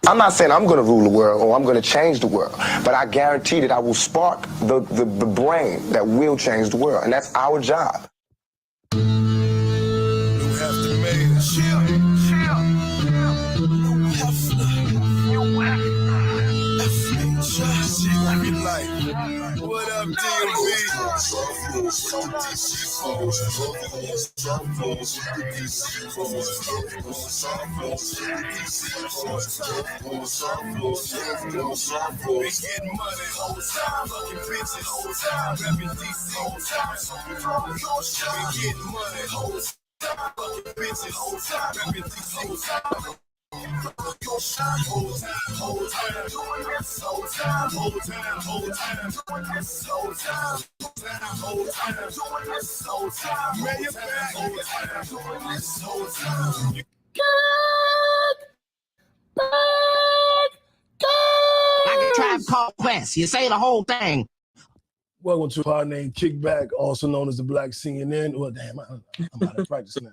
I'm not saying I'm going to rule the world or I'm going to change the world, but I guarantee that I will spark the brain that will change the world, and that's our job. What up, Like a Tribe Called Quest. You say the whole thing. Welcome to Pod Named Kickback, also known as the Black CNN. Well, damn, I'm out of practice now.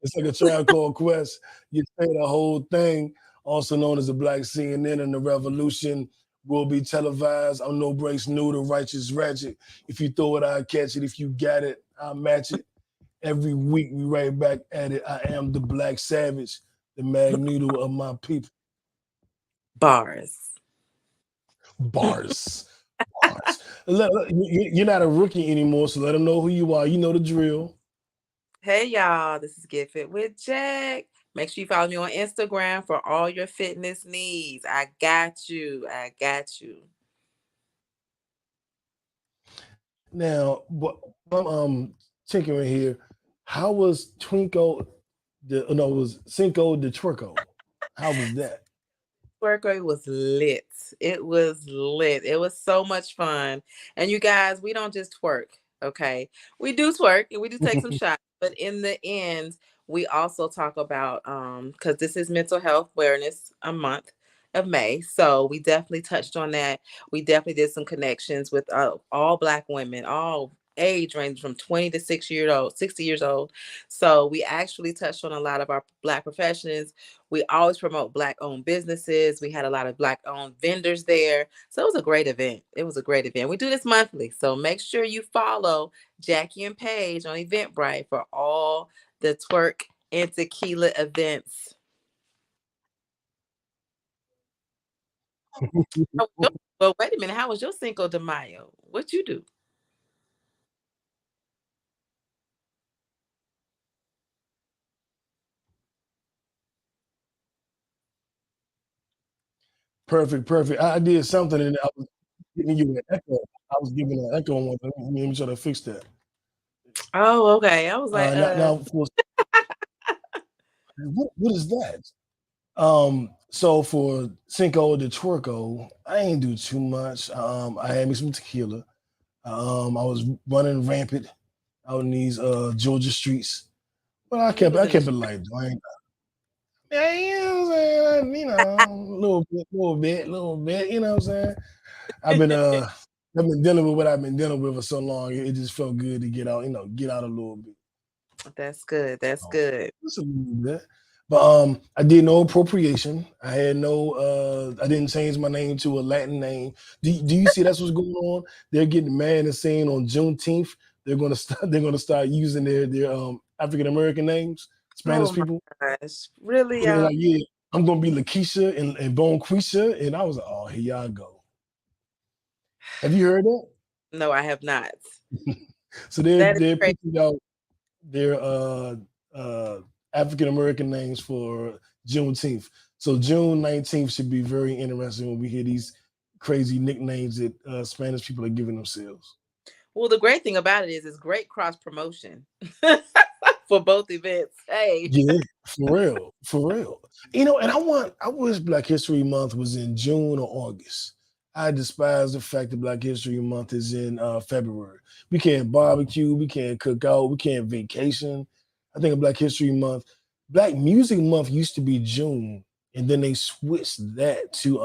It's like a Tribe Called Quest. You say the whole thing, also known as the Black CNN, and the revolution will be televised. I'm no breaks new, the righteous ratchet. If you throw it, I'll catch it. If you got it, I'll match it. Every week we right back at it. I am the Black Savage, the Magneto of my people. Bars. You're not a rookie anymore, so let them know who you are. You know the drill. Hey, y'all. This is Get Fit Wit Jacq. Make sure you follow me on Instagram for all your fitness needs. I got you. Now, I'm tinkering here. How was Cinco de Twerko? How was that? Twerko was lit. It was lit. It was so much fun. And you guys, we don't just twerk, okay? We do twerk and we do take some shots, but in the end, we also talk about because this is Mental Health Awareness Month of May. So we definitely touched on that. We definitely did some connections with all Black women, all age range from 20 to 60 years old. So we actually touched on a lot of our Black professions. We always promote Black owned businesses. We had a lot of Black owned vendors there. So it was a great event. We do this monthly. So make sure you follow Jackie and Paige on Eventbrite for all the twerk and tequila events. Well, wait a minute. How was your Cinco de Mayo? What you do? Perfect. I did something and I was giving you an echo. I was giving an echo on one thing. Let me try to fix that. Oh, okay. I was like, now what is that? So for Cinco de Twerko, I ain't do too much. I had me some tequila. I was running rampant out in these Georgia streets, but I kept it light. Yeah, you know what I'm saying? You know, a little bit. You know what I'm saying? I've been dealing with what I've been dealing with for so long. It just felt good to get out. Get out a little bit. That's good. Good. Just a little bit. But I did no appropriation. I had I didn't change my name to a Latin name. Do you see that's what's going on? They're getting mad and saying on Juneteenth they're gonna start using their African American names, Spanish people. Gosh. Really? They're like, yeah, I'm gonna be Lakeisha and Bonquisha. And I was like, oh, here y'all go. Have you heard that? No, I have not. So they're picking out their African American names for Juneteenth. So June 19th should be very interesting when we hear these crazy nicknames that Spanish people are giving themselves. Well, the great thing about it is it's great cross promotion for both events. Hey. Yeah, for real. And I wish Black History Month was in June or August. I despise the fact that Black History Month is in February. We can't barbecue, we can't cook out, we can't vacation. I think of Black History Month. Black Music Month used to be June, and then they switched that to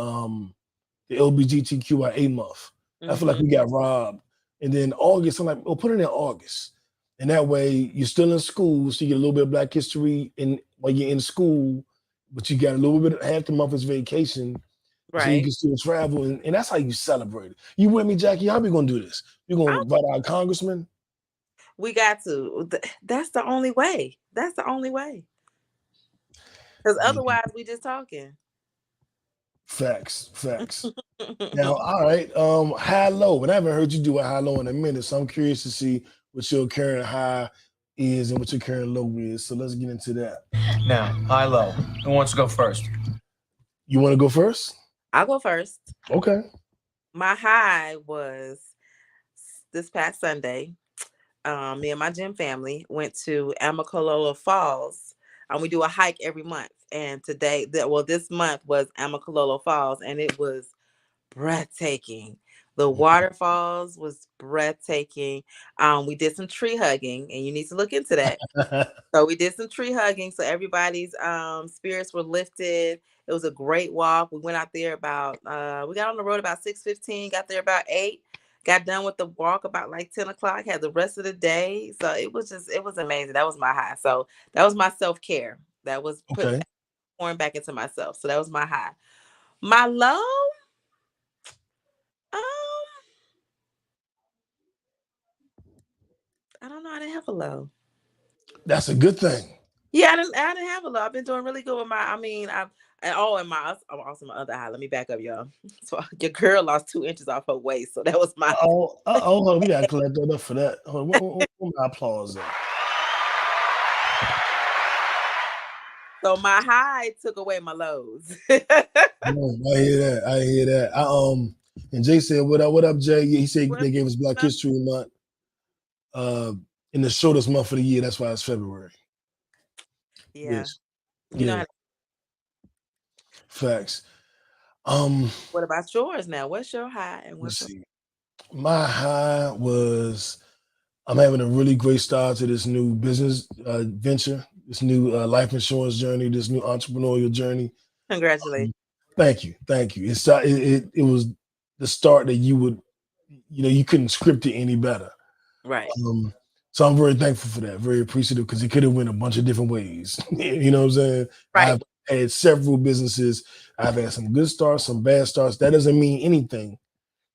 the LGBTQIA month. I feel like we got robbed. And then August, I'm like, oh, put it in August. And that way you're still in school, so you get a little bit of Black history while you're in school. but you got a little bit, half the month is vacation, so you Right. can still travel, and that's how you celebrate it. You with me, Jackie? How we gonna do this? You gonna I- invite our congressman? we got to. That's the only way. That's the only way. Because otherwise, we just talking. Facts, facts. Now, all right, high low, and I haven't heard you do a high low in a minute, so I'm curious to see what your current high is and what your current low is. So let's get into that. Now, high low. Who wants to go first? You want to go first? I'll go first. Okay. My high was this past Sunday. Me and my gym family went to Amicalola Falls. We do a hike every month, and this month was Amicalola Falls, and it was breathtaking. The waterfalls was breathtaking. We did some tree hugging, and you need to look into that. So we did some tree hugging, so everybody's spirits were lifted. It was a great walk. We went out there about we got on the road about 6:15, got there about 8, got done with the walk about like 10 o'clock, had the rest of the day. So it was amazing. That was my high. So that was my self-care. That was Okay. pouring back into myself. So that was my high. My low, I don't know. I didn't have a low. That's a good thing. Yeah, I didn't have a low. I've been doing really good with my. Also my other high. Let me back up, y'all. So your girl lost 2 inches off her waist, so that was my. Hold on, we gotta collect that up for that. Hold on, where my applause at? So my high took away my lows. I hear that. And Jay said, "What up, Jay?" He said they gave us Black History Month. In the shortest month of the year, that's why it's February. Yeah. Yes. You know how Facts. what about yours now? What's your high and what's Let's see. My high was I'm having a really great start to this new business venture, this new life insurance journey, this new entrepreneurial journey. Congratulations. Thank you. It was the start that you couldn't script it any better. Right. So I'm very thankful for that, very appreciative, because it could have went a bunch of different ways. You know what I'm saying? Right. I've had several businesses. I've had some good starts, some bad starts. That doesn't mean anything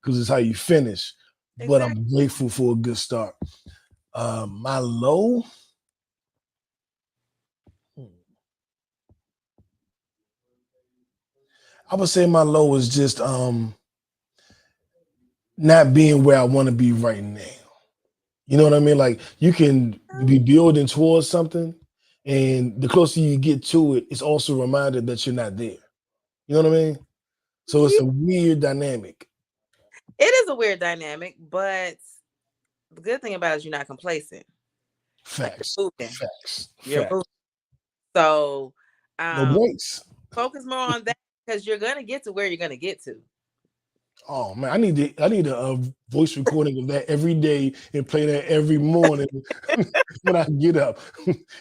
because it's how you finish. Exactly. But I'm grateful for a good start. My low. I would say my low is just not being where I want to be right now. You know what I mean? Like you can be building towards something, and the closer you get to it, it's also a reminder that you're not there. You know what I mean? So it's a weird dynamic. It is a weird dynamic, but the good thing about it is you're not complacent. Facts. Like you're moving. Facts. You're Facts. moving. So No breaks. focus more on that because you're gonna get to where you're gonna get to. Oh man, I need a voice recording of that every day and play that every morning when I get up.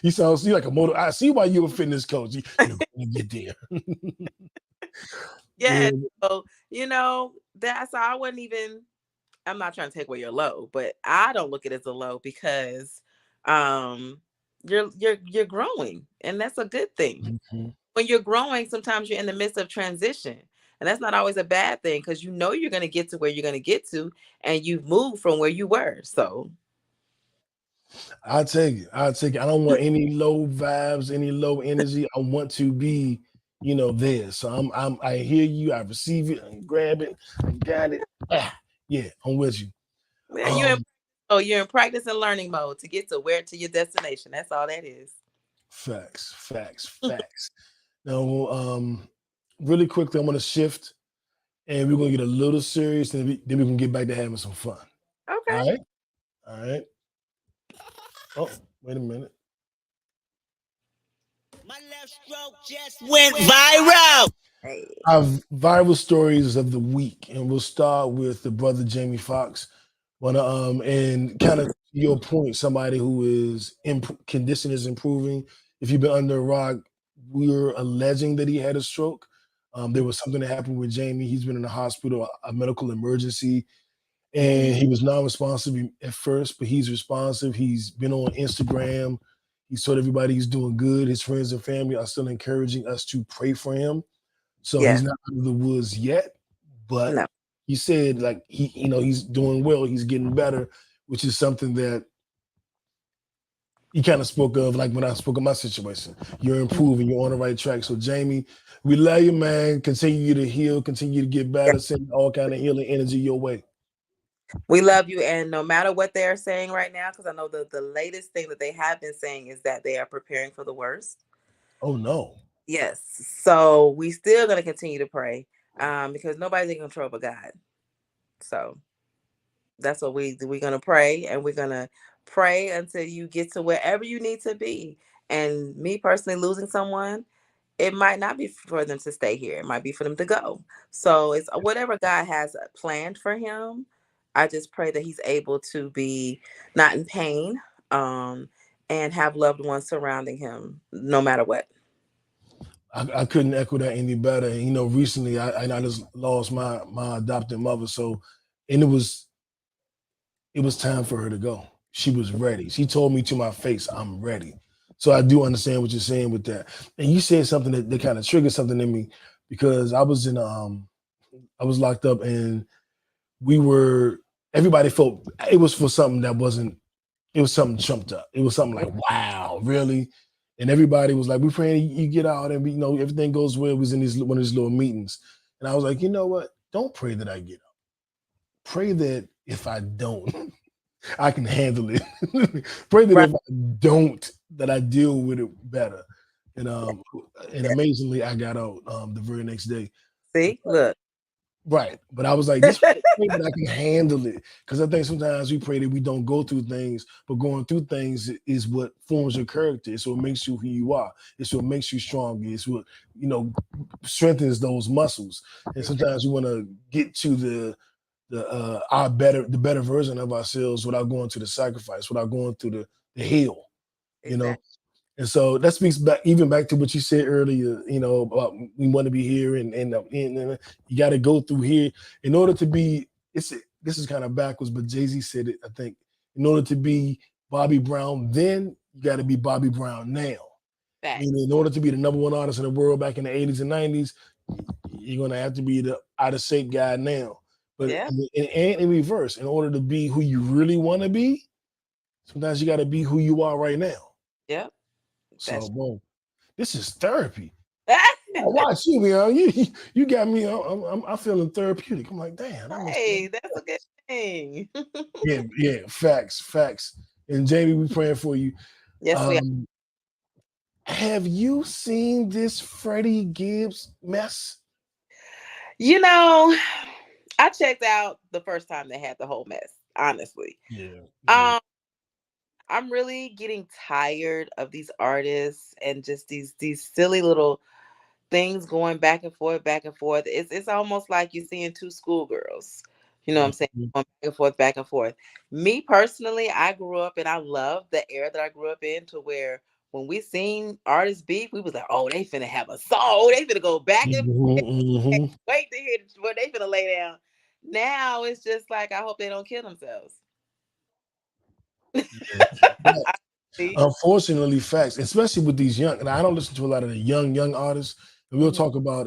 You like a motor. I see why you're a fitness coach. You're gonna get there. Yeah. So that's I wouldn't even. I'm not trying to take away your low, but I don't look at it as a low because you're growing, and that's a good thing. Mm-hmm. When you're growing, sometimes you're in the midst of transition. And that's not always a bad thing because you're going to get to where you're going to get to, and you've moved from where you were. So I'll take it. I don't want any low vibes, any low energy. I want to be, there. So I hear you, I receive it, I grab it, I got it. Yeah, I'm with you. Yeah, you're in practice and learning mode to get to your destination. That's all that is. Facts. Now, really quickly, I'm gonna shift, and we're gonna get a little serious, and then we can get back to having some fun. Okay. All right. Oh, wait a minute. My left stroke just went viral. Our viral stories of the week, and we'll start with the brother Jamie Foxx. And kind of your point, somebody who is condition is improving. If you've been under a rock, we're alleging that he had a stroke. There was something that happened with Jamie. He's been in the hospital, a medical emergency, and he was non-responsive at first, but he's responsive. He's been on Instagram. He told everybody he's doing good. His friends and family are still encouraging us to pray for him. So Yeah. he's not out of the woods yet, but No. he said like he's doing well. He's getting better, which is something that he kind of spoke of like when I spoke of my situation. You're improving. You're on the right track. So Jamie, we love you, man. Continue to heal. Continue to get better. Send all kind of healing energy your way. We love you, and no matter what they're saying right now, because I know the latest thing that they have been saying is that they are preparing for the worst. Oh no. Yes, so we still gonna continue to pray, because nobody's in control but God. So that's what we're gonna pray, and we're gonna pray until you get to wherever you need to be. And me personally, losing someone, it might not be for them to stay here. It might be for them to go. So it's whatever God has planned for him. I just pray that he's able to be not in pain, and have loved ones surrounding him no matter what. I couldn't echo that any better. And, recently I just lost my adopted mother. So, and it was time for her to go. She was ready. She told me to my face, I'm ready. So I do understand what you're saying with that. And you said something that kind of triggered something in me because I was I was locked up and everybody felt it was for something that wasn't, it was something trumped up. It was something like, wow, really? And everybody was like, we're praying you get out and everything goes well. We was in one of these little meetings. And I was like, you know what? Don't pray that I get out. Pray that if I don't, I can handle it. Pray that Right. if I don't, that I deal with it better. And amazingly, I got out the very next day. See, look. Right. But I was like, this pray that I can handle it. Because I think sometimes we pray that we don't go through things, but going through things is what forms your character. It's what makes you who you are. It's what makes you stronger. It's what, strengthens those muscles. And sometimes we want to get to the better version of ourselves without going to the sacrifice, without going through the hell, Exactly. And so that speaks back to what you said earlier, about we want to be here and you got to go through here in order to be, this is kind of backwards, but Jay-Z said it, I think, in order to be Bobby Brown then, you got to be Bobby Brown now. In order to be the number one artist in the world back in the 80s and 90s, you're going to have to be the out of shape guy now. But in reverse, in order to be who you really want to be, sometimes you got to be who you are right now. Yep. So, boom, this is therapy. Watch you, man. You got me. I'm feeling therapeutic. I'm like, damn. Hey, that's a good thing. yeah. Facts. And Jamie, we praying for you. Yes, we are. Have you seen this Freddie Gibbs mess? I checked out the first time they had the whole mess, honestly. Yeah. I'm really getting tired of these artists and just these silly little things going back and forth. It's almost like you're seeing two schoolgirls. You know what I'm saying? Going back and forth. Me personally, I grew up and I love the era that I grew up in, to where when we seen artists beef, we was like, oh, they finna have a song. Oh, they finna go back and forth. Wait to hear what they finna lay down. Now it's just like, I hope they don't kill themselves. Unfortunately, facts, especially with these young, and I don't listen to a lot of the young artists. And we'll talk about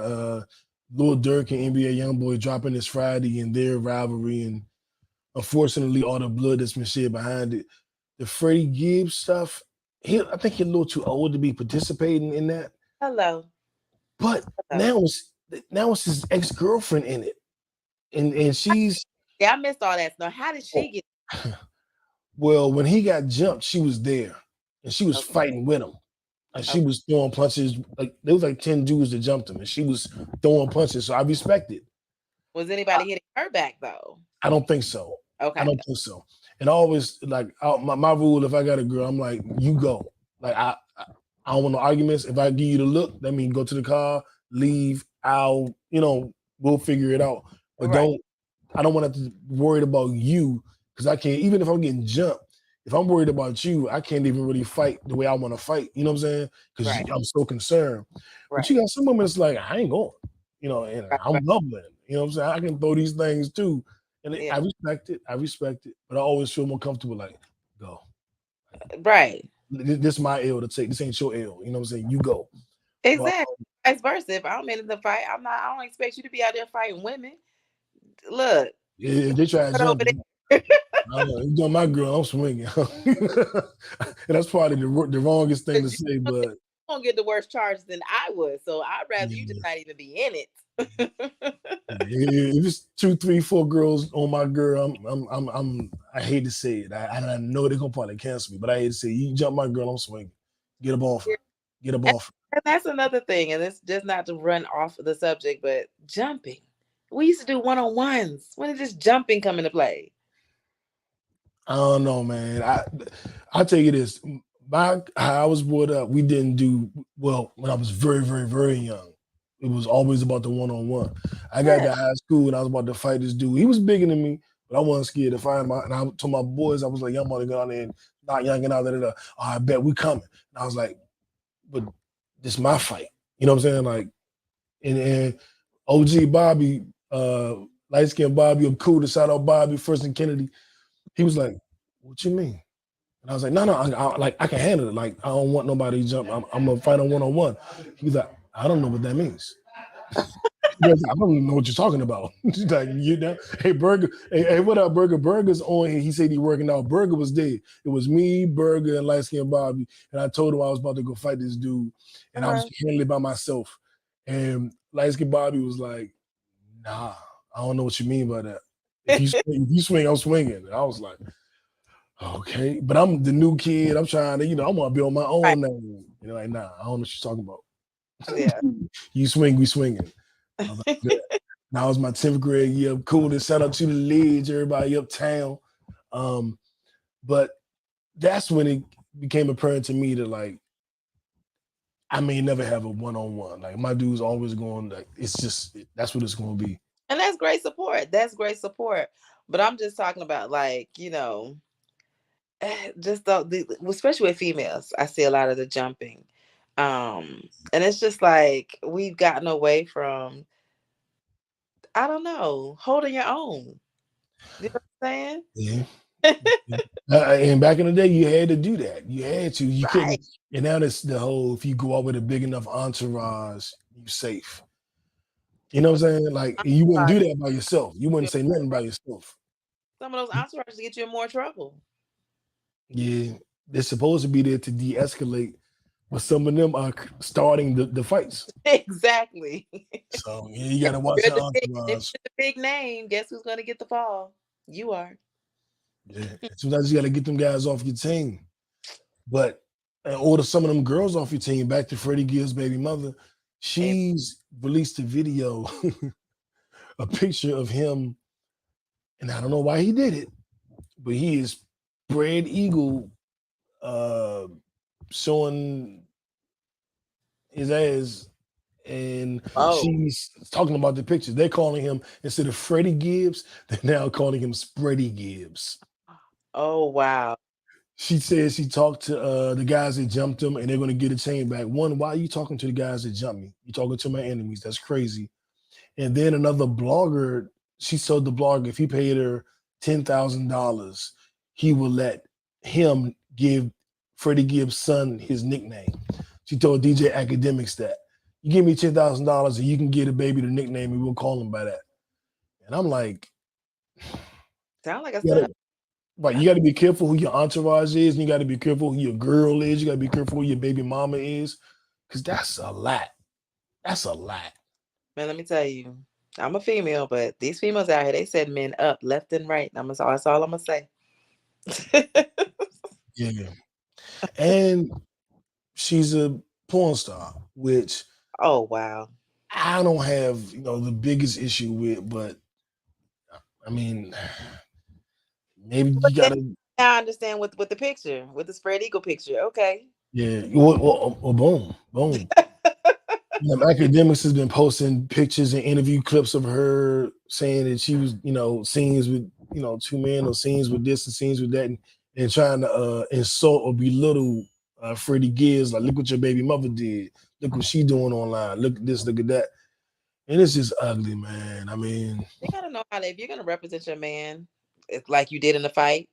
Lil Durk and NBA Youngboy dropping this Friday and their rivalry, and unfortunately, all the blood that's been shed behind it. The Freddie Gibbs stuff, I think he's a little too old to be participating in that. Hello. But now it's his ex-girlfriend in it, and she's I missed all that. Now, how did she get? Well, when he got jumped, she was there, and she was fighting with him. And she was throwing punches. Like there was like 10 dudes that jumped him, and she was throwing punches. So I respect it. Was anybody hitting her back though? I don't think so. Okay. I don't think so. And I always like my rule. If I got a girl, I'm like, you go. Like I don't want no arguments. If I give you the look, that means go to the car, leave. We'll figure it out. But I don't want to worry about you. Because I can't, even if I'm getting jumped, if I'm worried about you, I can't even really fight the way I want to fight. You know what I'm saying? Because I'm so concerned. But you got some women that's like, I ain't going, and I'm bubbling. You know what I'm saying? I can throw these things too. And I respect it. But I always feel more comfortable like, go. Right. this my L to take. This ain't your L. You know what I'm saying? You go. But Exactly. Vice versa. If I'm in the fight, I don't expect you to be out there fighting women. Look, if they try to put jump over you, there. I don't know. You doing my girl, I'm swinging. And that's probably the wrongest thing to say, but Won't get the worst charges than I would. So I'd rather you yeah. just not even be in it. If it's 2, 3, 4 girls on my girl, I hate to say it. I know they're gonna probably cancel me, but I hate to say it. You jump my girl, I'm swinging. Get up off her. Get up off her. And that's another thing, and it's just not to run off the subject, but jumping. We used to do one-on-ones. When did this jumping come into play? I don't know, man. I'll tell you this. How I was brought up, we didn't do well when I was very, very, very young. It was always about the one-on-one. I got to high school and I was about to fight this dude. He was bigger than me, but I wasn't scared to fight him. And I told my boys, I was like, "Y'all want to go out there and not young and out there. Oh, I bet we coming." And I was like, "But this is my fight." You know what I'm saying? Like, and OG Bobby, light skinned Bobby, I'm cool to shout out Bobby, First and Kennedy. He was like, "What you mean?" And I was like, "No, I can handle it. Like, I don't want nobody to jump. I'm gonna fight on one-on-one." He was like, "I don't know what that means." I don't even know what you're talking about. She's like, you know, hey Burger, hey, what up, Burger? Burger's on here. He said he working out. Burger was there. It was me, Burger, and light skinned Bobby. And I told him I was about to go fight this dude, and I was handling it by myself. And light skinned Bobby was like, "Nah, I don't know what you mean by that. If you swing, I'm swinging." And I was like, "Okay," but I'm the new kid. I'm trying to, I'm gonna be on my own now. Like, nah, I don't know what you're talking about. Yeah. You swing, we swinging. Like, now it was my 10th grade year. Cool to shout out to the Ledge, everybody uptown. But that's when it became apparent to me that, like, I may never have a one-on-one. Like, my dude's always going, like, that's what it's going to be. And that's great support. That's great support. But I'm just talking about, like, just especially with females, I see a lot of the jumping. And it's just like we've gotten away from, I don't know, holding your own. You know what I'm saying? Yeah. And back in the day, you had to do that. You had to. You couldn't. And now it's the whole, if you go out with a big enough entourage, you're safe. You know what I'm saying? Like, you wouldn't do that by yourself. You wouldn't say nothing by yourself. Some of those entourages get you in more trouble. Yeah. They're supposed to be there to de-escalate, but some of them are starting the fights. Exactly. So, yeah, you got to watch your entourage. The big name, guess who's going to get the fall? You are. Yeah. Sometimes you got to get them guys off your team. But order some of them girls off your team. Back to Freddie Gibbs' baby mother. She's released a video, a picture of him, and I don't know why he did it, but he is spread eagle, showing his ass, and she's talking about the pictures. They're calling him, instead of Freddie Gibbs, they're now calling him Spready Gibbs. Oh, wow. She says she talked to the guys that jumped him, and they're going to get a chain back. One, why are you talking to the guys that jumped me? You're talking to my enemies. That's crazy. And then another blogger, she told the blogger if he paid her $10,000, he will let him give Freddie Gibbs' son his nickname. She told DJ Academics that. You give me $10,000 and you can give the baby the nickname and we'll call him by that. And I'm like, sound like a right, you got to be careful who your entourage is, and you got to be careful who your girl is. You got to be careful who your baby mama is, because that's a lot. That's a lot. Man, let me tell you, I'm a female, but these females out here, they set men up left and right. That's all I'm gonna say. Yeah, and she's a porn star, which oh wow, I don't have the biggest issue with, but I mean. Maybe you gotta. Now I understand with the picture, with the spread eagle picture. Okay. Yeah. Well, boom. Academics has been posting pictures and interview clips of her saying that she was, scenes with, 2 men, or scenes with this and scenes with that, and trying to insult or belittle Freddie Gibbs. Like, look what your baby mother did. Look what she doing online. Look at this. Look at that. And it's just ugly, man. I mean, you gotta know how if you're gonna represent your man, it's like you did in the fight,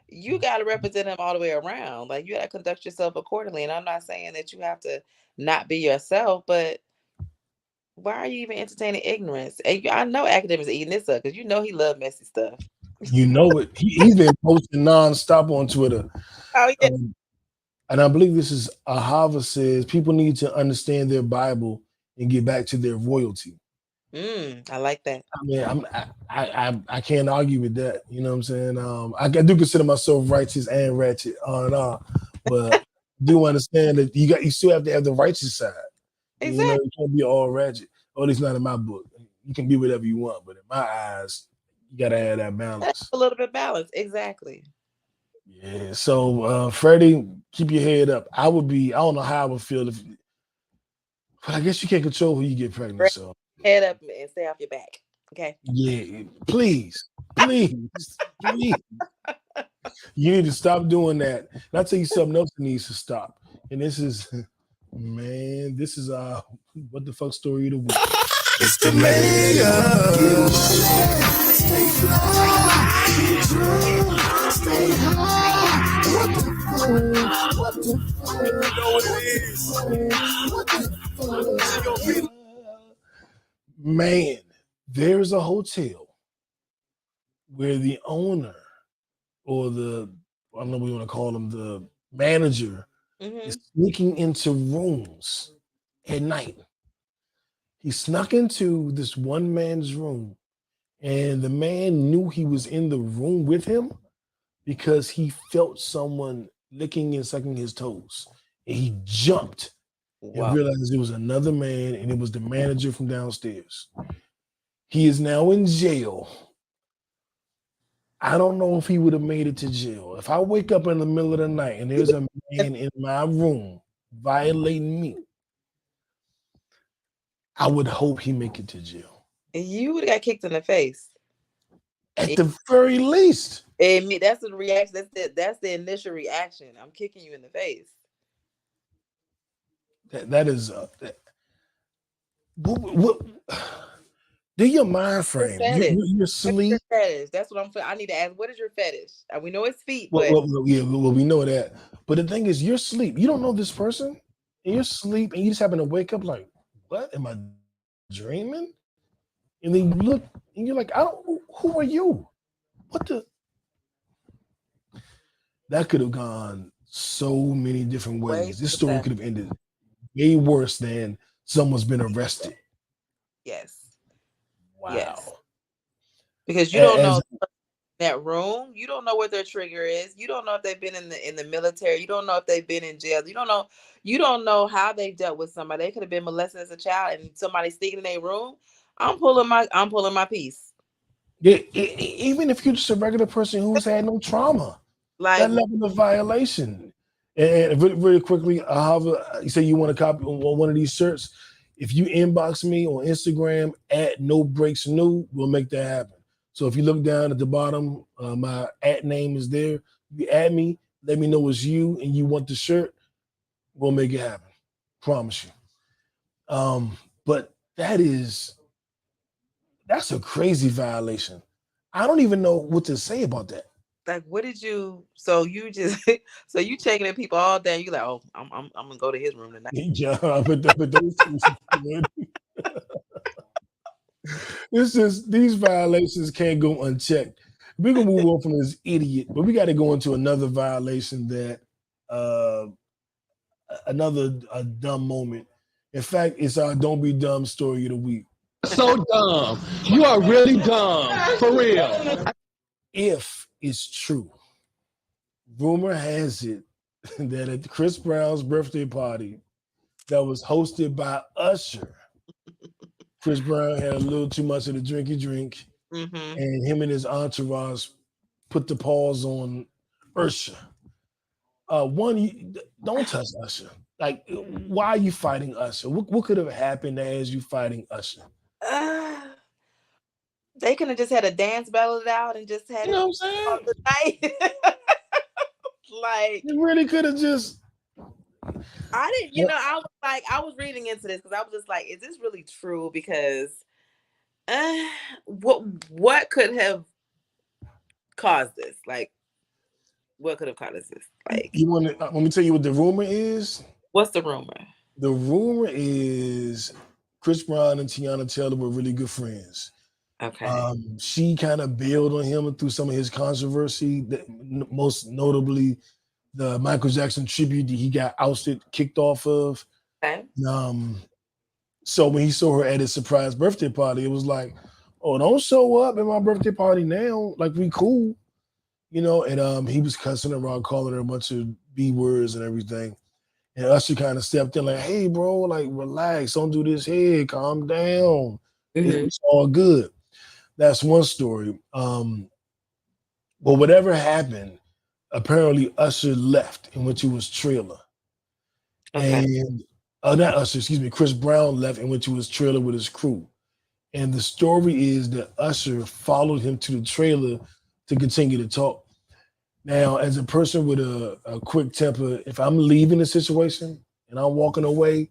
you got to represent him all the way around. Like, you got to conduct yourself accordingly. And I'm not saying that you have to not be yourself, but why are you even entertaining ignorance? And I know academics are eating this up because you know he love messy stuff. You know it. He's been posting nonstop on Twitter. Oh yeah. And I believe this is Ahava says people need to understand their Bible and get back to their royalty. I like that. I mean, I can't argue with that. You know what I'm saying? I do consider myself righteous and ratchet on and on, but do understand that you still have to have the righteous side. Exactly. You know, you can't be all ratchet. Or at least not in my book. You can be whatever you want, but in my eyes, you gotta have that balance. That's a little bit balanced. Exactly. Yeah. So Freddie, keep your head up. I don't know how I would feel if, but I guess you can't control who you get pregnant. So head up and stay off your back. Okay. Yeah, please. You need to stop doing that. And I'll tell you something else that needs to stop. And this is what the fuck story of the week. It's the mayor. Stay fly, stay high. What the fuck? You know what it is. Man, there's a hotel where the owner or I don't know what you want to call him, the manager is sneaking into rooms at night. He snuck into this one man's room, and the man knew he was in the room with him because he felt someone licking and sucking his toes. And he jumped and realized it was another man, and it was the manager from downstairs. He is now in jail. I don't know if he would have made it to jail. If I wake up in the middle of the night and there's a man in my room violating me, I would hope he make it to jail. You would have got kicked in the face. At the very least. That's the reaction. That's the initial reaction. I'm kicking you in the face. That is what do your mind frame? Your sleep. Your fetish? That's what I need to ask. What is your fetish? We know it's feet. Well, we know that. But the thing is, your sleep. You don't know this person. And you're asleep, and you just happen to wake up like, what? Am I dreaming? And then you look, and you're like, who are you? What the? That could have gone so many different ways. This story could have ended way worse than someone's been arrested. Yes. Wow. Yes. Because you don't know that room. You don't know what their trigger is. You don't know if they've been in the military. You don't know if they've been in jail. You don't know how they've dealt with somebody. They could have been molested as a child, and somebody sneaking in their room. I'm pulling my piece. Yeah, even if you're just a regular person who's had no trauma, like that level of violation. And very quickly, you say you want a copy on one of these shirts. If you inbox me on Instagram at No Breaks New, we'll make that happen. So if you look down at the bottom, my @ name is there. You add me, let me know it's you and you want the shirt. We'll make it happen. Promise you. But that's a crazy violation. I don't even know what to say about that. Like, what did you? So you checking in people all day. You like, oh, I'm gonna go to his room tonight. Yeah, but those it's just these violations can't go unchecked. We're gonna move on from this idiot, but we got to go into another violation that another dumb moment. In fact, it's our "Don't Be Dumb" story of the week. So dumb. You are really dumb. For real. If it's true, rumor has it that at Chris Brown's birthday party that was hosted by Usher, Chris Brown had a little too much of the drinky drink, and him and his entourage put the paws on Usher. Don't touch Usher. Like, why are you fighting Usher? What could have happened as you fighting Usher? They could have just had a dance battle it out and just had, you know what I'm saying? Like, you really could have just. I didn't, I was reading into this because I was just like, is this really true? Because what could have caused this? Like, What could have caused this? Like, You want to? Let me tell you what the rumor is. what's the rumor? The rumor is Chris Brown and Tiana Taylor were really good friends. Okay. She kind of bailed on him through some of his controversy, most notably the Michael Jackson tribute that he got ousted, kicked off of. Okay. So when he saw her at his surprise birthday party, it was like, oh, don't show up at my birthday party now. Like, we cool. And he was cussing around, calling her a bunch of B words and everything. And Usher kind of stepped in like, hey, bro, like, relax. Don't do this here. Calm down. It's all good. That's one story. But whatever happened, apparently Usher left and went to his trailer. Okay. And not Usher, excuse me, Chris Brown left and went to his trailer with his crew. And the story is that Usher followed him to the trailer to continue to talk. Now, as a person with a quick temper, if I'm leaving a situation and I'm walking away,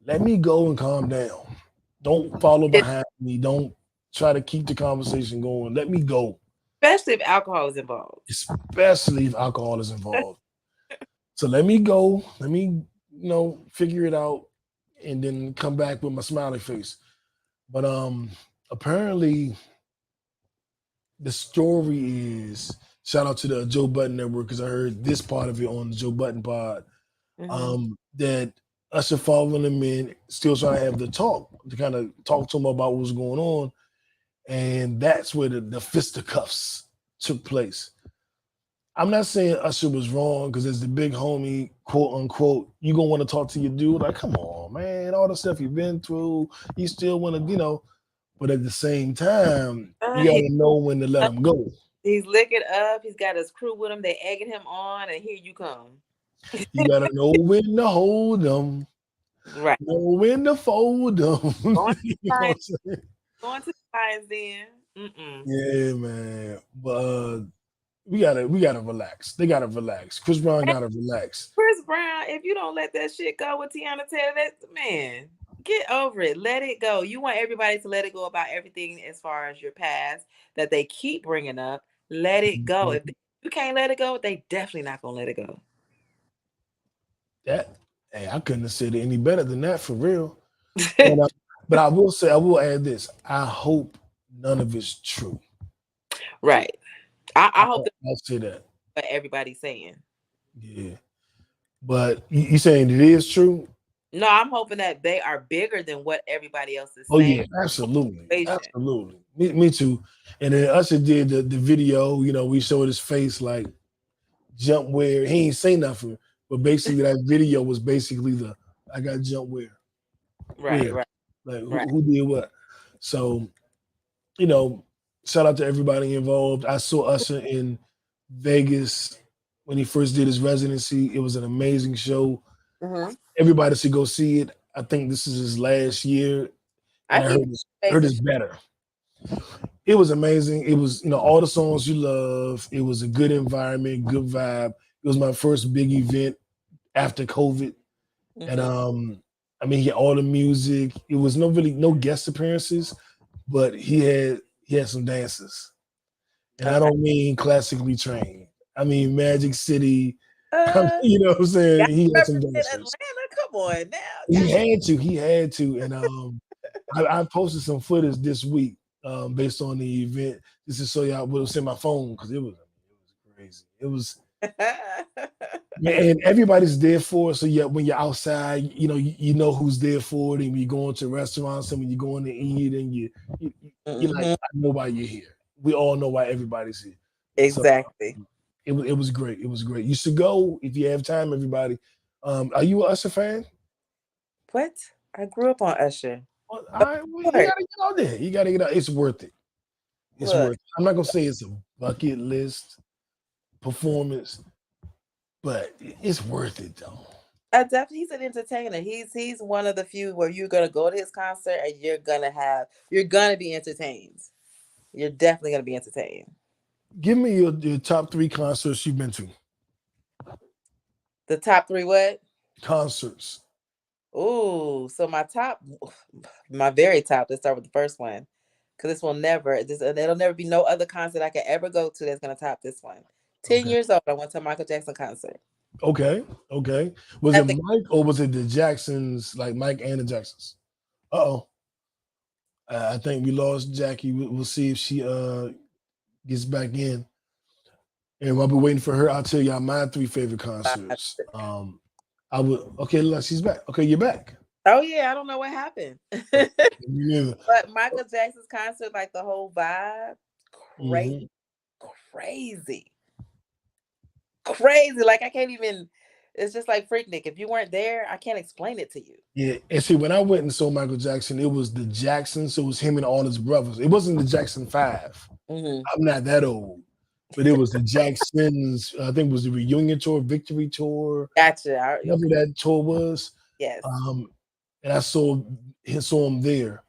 let me go and calm down. Don't follow behind me. Don't try to keep the conversation going. Let me go. Especially if alcohol is involved. Especially if alcohol is involved. So let me go. Let me, figure it out and then come back with my smiley face. But apparently the story is, shout out to the Joe Budden Network, because I heard this part of it on the Joe Budden pod, that Usher following him in, still trying to have the talk, to kind of talk to him about what was going on. And that's where the fisticuffs took place. I'm not saying Usher was wrong, because as the big homie, quote unquote, you gonna want to talk to your dude. Like, come on, man, all the stuff you've been through, you still want to, but at the same time, you gotta know when to let him go. He's licking up. He's got his crew with him. They egging him on, and here you come. You gotta know when to hold them. Right. Know when to fold them. Going to the lines then. Yeah, man. But we gotta relax. They gotta relax. Chris Brown gotta relax. Chris Brown, if you don't let that shit go with Tiana Taylor, man, get over it. Let it go. You want everybody to let it go about everything as far as your past that they keep bringing up. Let it go. If you can't let it go, they definitely not gonna let it go. I couldn't have said it any better than that, for real. But I will add this. I hope none of it's true. Right. I hope I'll say that. What everybody's saying. Yeah. But you saying it is true? No, I'm hoping that they are bigger than what everybody else is saying. Oh yeah, absolutely. Absolutely. Me too. And then Usher did the video, we showed his face like jump wear. He ain't say nothing, but basically that video was basically I got jump wear. Right. Like who did what? So, shout out to everybody involved. I saw Usher in Vegas when he first did his residency. It was an amazing show. Everybody should go see it. I think this is his last year. I heard it's better. It was amazing. It was, all the songs you love. It was a good environment, good vibe. It was my first big event after COVID. And he had all the music. It was no guest appearances, but he had some dancers. And I don't mean classically trained. I mean Magic City. You know what I'm saying? He had some dancers. Atlanta, come on now. He had to. And I posted some footage this week based on the event. Just to show y'all what was in my phone, because it was crazy. It was and everybody's there for it. So when you're outside, you know who's there for it. And when you go into restaurants and when you're going to eat and you're like, I know why you're here. We all know why everybody's here. Exactly. So, it was great. It was great. You should go if you have time, everybody. Are you an Usher fan? What? I grew up on Usher. Well, you gotta get out there. You gotta get out. It's worth it. It's worth it. I'm not gonna say it's a bucket list performance, but it's worth it though. Definitely, he's an entertainer. He's one of the few where you're gonna go to his concert and you're gonna be entertained. You're definitely gonna be entertained. Give me your top 3 concerts you've been to. The top 3 what? Concerts. Oh, so my very top. Let's start with the first one, because it'll never be no other concert I could ever go to that's gonna top this one. 10 Okay. years old, I went to a Michael Jackson concert. Okay. Was At it Mike or was it the Jacksons, like Mike and the Jacksons? Uh-oh. I think we lost Jackie. We'll see if she gets back in. And while we're waiting for her, I'll tell y'all my 3 favorite concerts. I would okay, look, she's back. Okay, you're back. Oh yeah, I don't know what happened. Yeah. But Michael Jackson's concert, like the whole vibe, crazy, crazy. Like I can't even. It's just like Freaknik. If you weren't there, I can't explain it to you. Yeah, and see, when I went and saw Michael Jackson, it was the Jacksons, so it was him and all his brothers. It wasn't the Jackson 5. I'm not that old, but it was the Jacksons. I think it was the reunion tour, victory tour. Gotcha. Whatever that tour was. Yes. And I saw him there.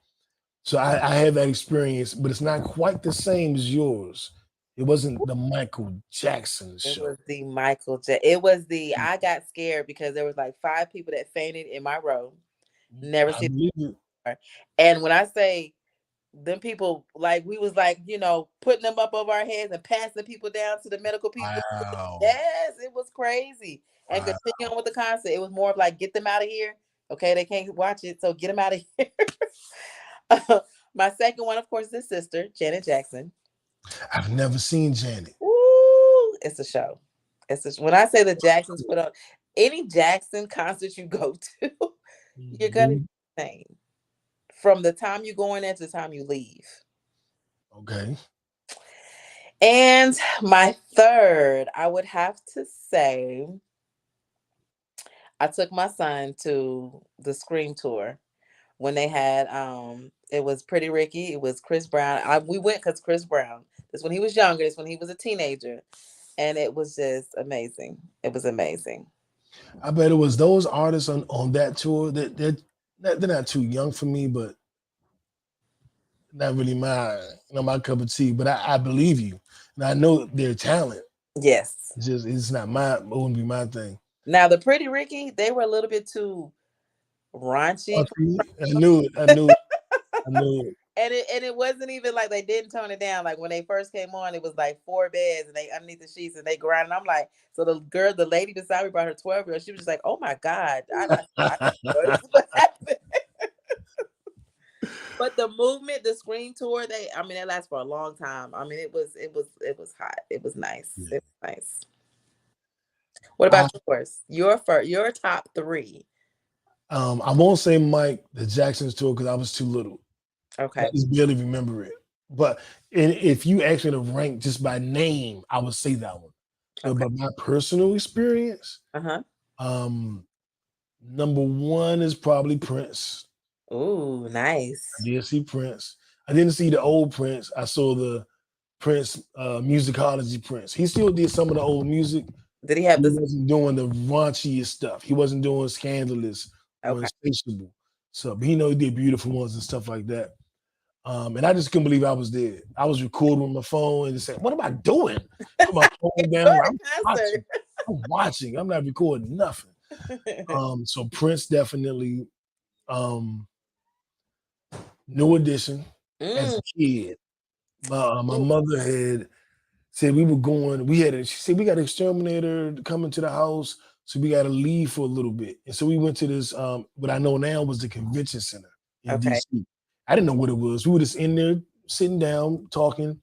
So I had that experience, but it's not quite the same as yours. It wasn't the Michael Jackson show. It was the Michael Jackson. It was the. I got scared because there was like 5 people that fainted in my row. Never seen it. And when I say them people, like we was like, putting them up over our heads and passing people down to the medical people. Wow. Yes, it was crazy. And continue on with the concert. It was more of like, get them out of here. Okay, they can't watch it, so get them out of here. My second one, of course, is his sister, Janet Jackson. I've never seen Janet. Ooh, it's a show. When I say the Jacksons put on any Jackson concert you go to, you're gonna be the same. From the time you go in there to the time you leave. Okay. And my third, I would have to say, I took my son to the Scream tour when they had it was Pretty Ricky, it was Chris Brown. We went because Chris Brown. This when he was younger, this when he was a teenager. And it was just amazing. It was amazing. I bet it was those artists on that tour that they're not too young for me, but not really my cup of tea. But I believe you. And I know their talent. Yes. It's not it wouldn't be my thing. Now the Pretty Ricky, they were a little bit too raunchy. I knew it. And it wasn't even like they didn't tone it down. Like when they first came on, it was like 4 beds and they underneath the sheets and they grinding. I'm like, so the lady beside me brought her 12-year-old. She was just like, oh my God. I what happened. But the movement, the Scream tour, they lasts for a long time. I mean, it was hot. It was nice. Yeah. It was nice. What about yours? Your top 3. I won't say Mike, the Jacksons tour, because I was too little. Okay. I just barely remember it. But if you ask me to rank just by name, I would say that one. Okay. But my personal experience, number 1 is probably Prince. Ooh, nice. I did see Prince. I didn't see the old Prince. I saw the Prince musicology Prince. He still did some of the old music. Did he have this? He wasn't doing the raunchiest stuff. He wasn't doing Scandalous or Insatiable. So, but he did Beautiful Ones and stuff like that. And I just couldn't believe I was there. I was recording with my phone and just saying, what am I doing? Put my phone down. I'm watching. I'm not recording nothing. So Prince definitely. New Edition. As a kid, my mother had said she said we got an exterminator coming to the house, so we got to leave for a little bit. And so we went to this, what I know now was the convention center in DC. I didn't know what it was. We were just in there sitting down talking.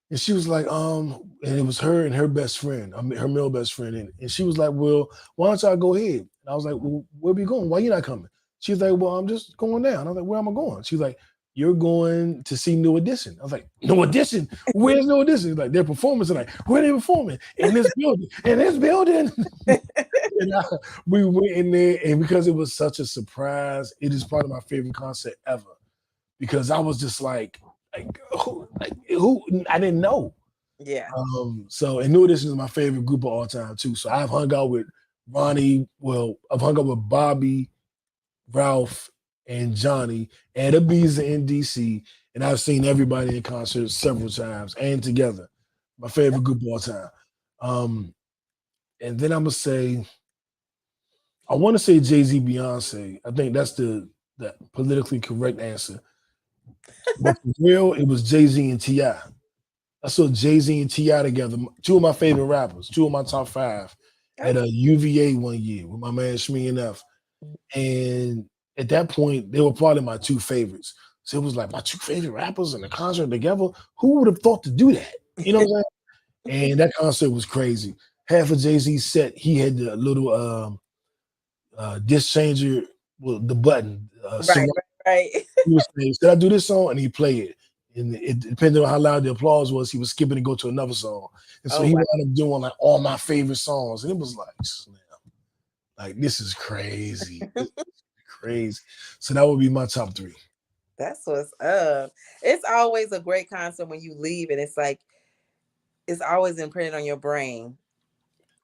And she was like, and it was her and her best friend, her male best friend. And she was like, well, why don't y'all go ahead? And I was like, well, where we going? Why you not coming? She's like, well, I'm just going down. I was like, where am I going? She's like, you're going to see New Edition. I was like, New Edition? Where's New Edition? Like, their performance. Like, where are they performing? In this building. In this building. And we went in there, and because it was such a surprise, it is part of my favorite concert ever. Because I was just like who? I didn't know. Yeah. And New Edition is my favorite group of all time too. So I've hung out with Ronnie. Well, I've hung out with Bobby, Ralph, and Johnny at Ibiza in DC, and I've seen everybody in concert several times and together. My favorite group of all time. And then I'm gonna say, I want to say Jay-Z, Beyonce. I think that's the politically correct answer. But for real, it was Jay-Z and T.I. I saw Jay-Z and T.I. together, two of my favorite rappers, two of my top 5 at a UVA one year with my man Shmee and F. And at that point, they were probably my 2 favorites. So it was like my 2 favorite rappers in a concert together. Who would have thought to do that? You know what I'm saying? And that concert was crazy. Half of Jay-Z's set, he had the little disc changer with the button. Right. He was saying, "Did I do this song?" And he played it. And it depending on how loud the applause was, he was skipping and go to another song. And so he wound up doing like all my favorite songs. And it was like, snap. Like, this is crazy. This is crazy. So that would be my top 3. That's what's up. It's always a great concert when you leave, and it's like it's always imprinted on your brain.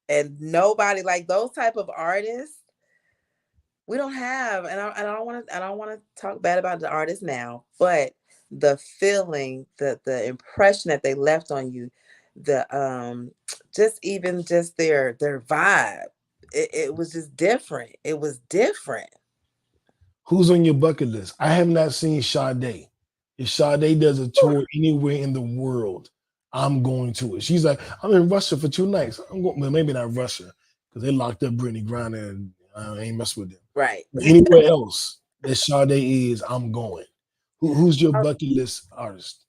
And nobody like those type of artists we don't have. And I don't want to talk bad about the artists now, but the feeling, the impression that they left on you, the just their vibe. It was just different. It was different. Who's on your bucket list? I have not seen Sade. If Sade does a tour anywhere in the world, I'm going to it. She's like, I'm in Russia for 2 nights. I'm going, well, maybe not Russia, because they locked up Brittany Griner and I ain't messing with them. Right. But anywhere else that Sade is, I'm going. Who's your bucket list artist?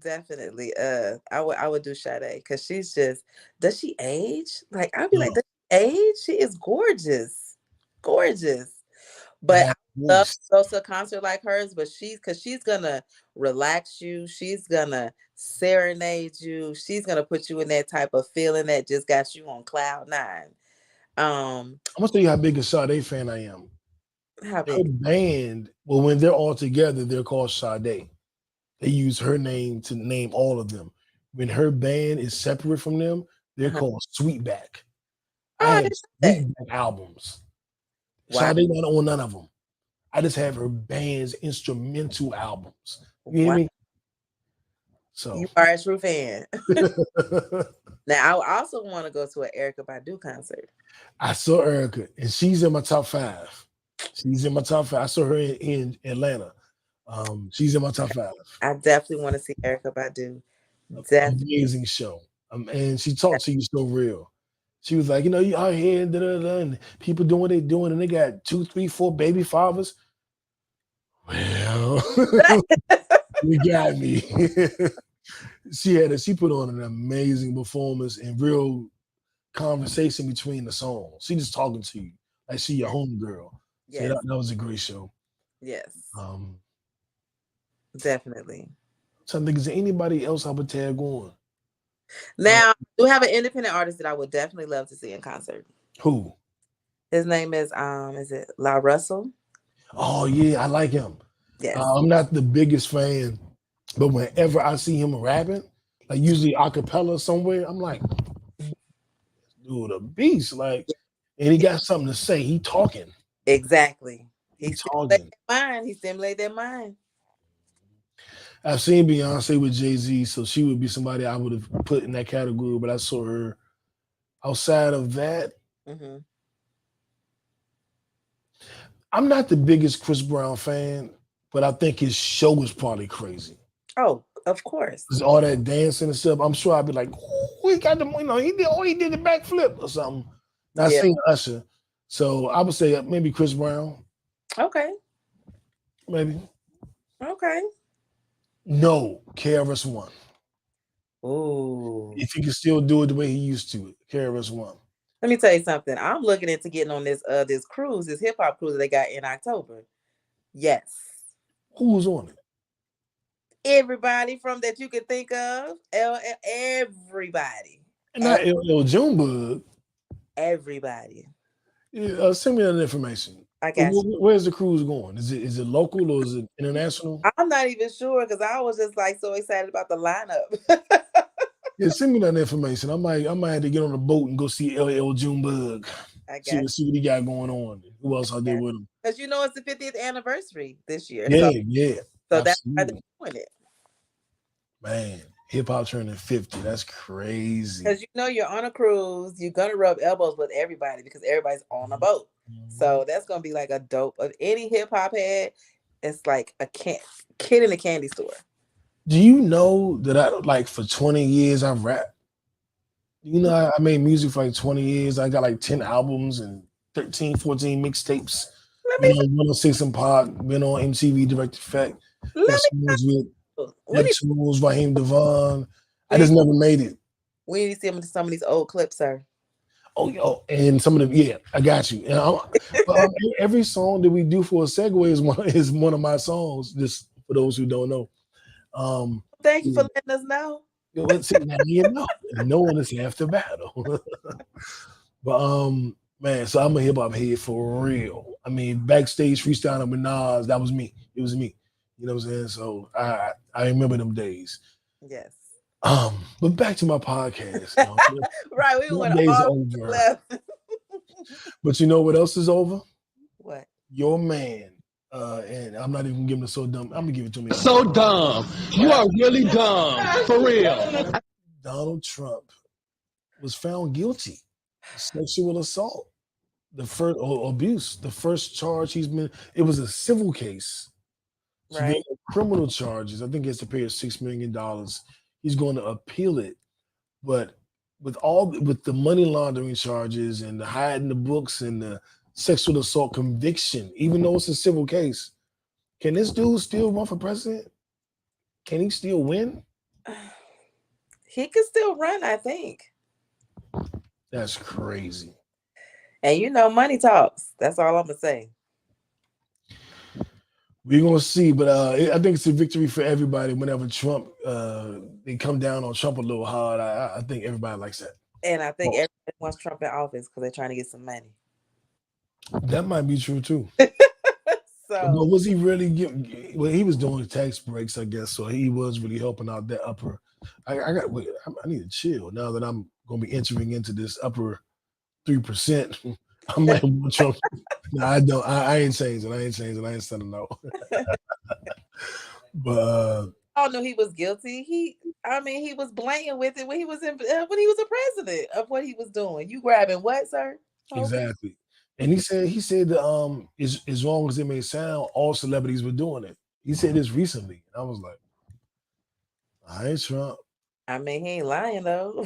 Definitely. I would do Sade because she's just. Does she age? Like I'd be like, does she age? She is gorgeous, gorgeous. But I love to go to a concert like hers. But she's gonna relax you. She's gonna serenade you. She's gonna put you in that type of feeling that just got you on cloud 9. I'm gonna tell you how big a Sade fan I am. How big? Her band, well, when they're all together, they're called Sade. They use her name to name all of them. When her band is separate from them, they're called Sweetback. I have Sweetback albums. Wow. Sade not on none of them. I just have her band's instrumental albums. You hear me? So you are a true fan. Now I also want to go to an Erykah Badu concert. I saw Erykah, and she's in my top 5. She's in my top 5. I saw her in Atlanta. She's in my top 5. I definitely want to see Erykah Badu. Amazing show. And she talked to you so real. She was like, you out here and people doing what they doing, and they got 2, 3, 4 baby fathers. Well, you got me. She put on an amazing performance and real conversation between the songs. She just talking to you like she your homegirl. Yes. So that was a great show. Yes. I'm Definitely. trying to think, is there anybody else I would tag on? Now, I do have an independent artist that I would definitely love to see in concert. Who? His name is it La Russell? Oh yeah, I like him. Yes. I'm not the biggest fan, but whenever I see him rapping, like usually a cappella somewhere, I'm like, dude, a beast. Like, and he got something to say. He talking. Exactly. He's talking. He stimulated their mind. I've seen Beyonce with Jay-Z, so she would be somebody I would have put in that category, but I saw her outside of that. Mm-hmm. I'm not the biggest Chris Brown fan, but I think his show was probably crazy. Oh, of course. All that dancing and stuff. I'm sure I'd be like, oh, he got the, he did the backflip or something. Not saying Usher. So I would say maybe Chris Brown. Okay. Maybe. Okay. No, KRS-One. Ooh. If he can still do it the way he used to, KRS-One. Let me tell you something. I'm looking into getting on this cruise, this hip hop cruise that they got in October. Yes. Who's on it? Everybody from that you could think of. Everybody. And not LL Junebug. Everybody. Yeah, send me that information. I got you. Where's the cruise going? Is it local or is it international? I'm not even sure because I was just like so excited about the lineup. Yeah, send me that information. I might have to get on a boat and go see LL Junebug. I got see what he got going on. Who else I did with him? Because it's the 50th anniversary this year. Yeah. So that's why they're doing it. Man, hip hop turning 50. That's crazy. Because you're on a cruise, you're gonna rub elbows with everybody because everybody's on a boat. Mm-hmm. So that's gonna be like a dope of any hip hop head. It's like a kid in a candy store. Do you know that I like for 20 years I rap? You know, I made music for like 20 years. I got like 10 albums and 13, 14 mixtapes. Let You me know, 106 and Pod, been on MTV Direct Effect. Got let songs with me. We need, Neptunes, Raheem Devon. I we need, just never made it. we need to see some of these old clips, sir. Oh, yo, and some of them, yeah, I got you. But every song that we do for a segue is one of my songs. Just for those who don't know. Thank you Yeah. for letting us know. Let's see, now you know, no one is half the battle. But man, so I'm a hip hop head for real. I mean, backstage freestyling with Nas, that was me. It was me. You know what I'm saying? So I remember them days. Yes. But back to my podcast. Right, we My went days are all over. left. But you know what else is over? What? Your man. And I'm not even giving it so dumb. I'm gonna give it to me. So dumb. You are really dumb. For real. Donald Trump was found guilty of sexual assault. The first or abuse. The first charge it was a civil case. So Right. there are criminal charges. I think he has to pay $6 million. He's going to appeal it. But with the money laundering charges and the hiding the books and the sexual assault conviction, even though it's a civil case, can this dude still run for president? Can he still win? He can still run, I think. That's crazy. And you know, money talks. That's all I'm gonna say. We're gonna see, but I think it's a victory for everybody. Whenever Trump, they come down on Trump a little hard, I think everybody likes that. And I think Well, everybody wants Trump in office because they're trying to get some money. that might be true too. So But was he really giving? Well, he was doing tax breaks, I guess, so he was really helping out that upper. I need to chill now that I'm gonna be entering into this upper 3%. I might want Trump. No, I don't. I ain't changing. I ain't saying no. But I don't know he was guilty. He was blatant with it when he was a president of what he was doing. You grabbing what, sir? Okay. exactly. And he said that as wrong as it may sound, all celebrities were doing it. He said this recently. I was like, I ain't Trump. I mean, he ain't lying though.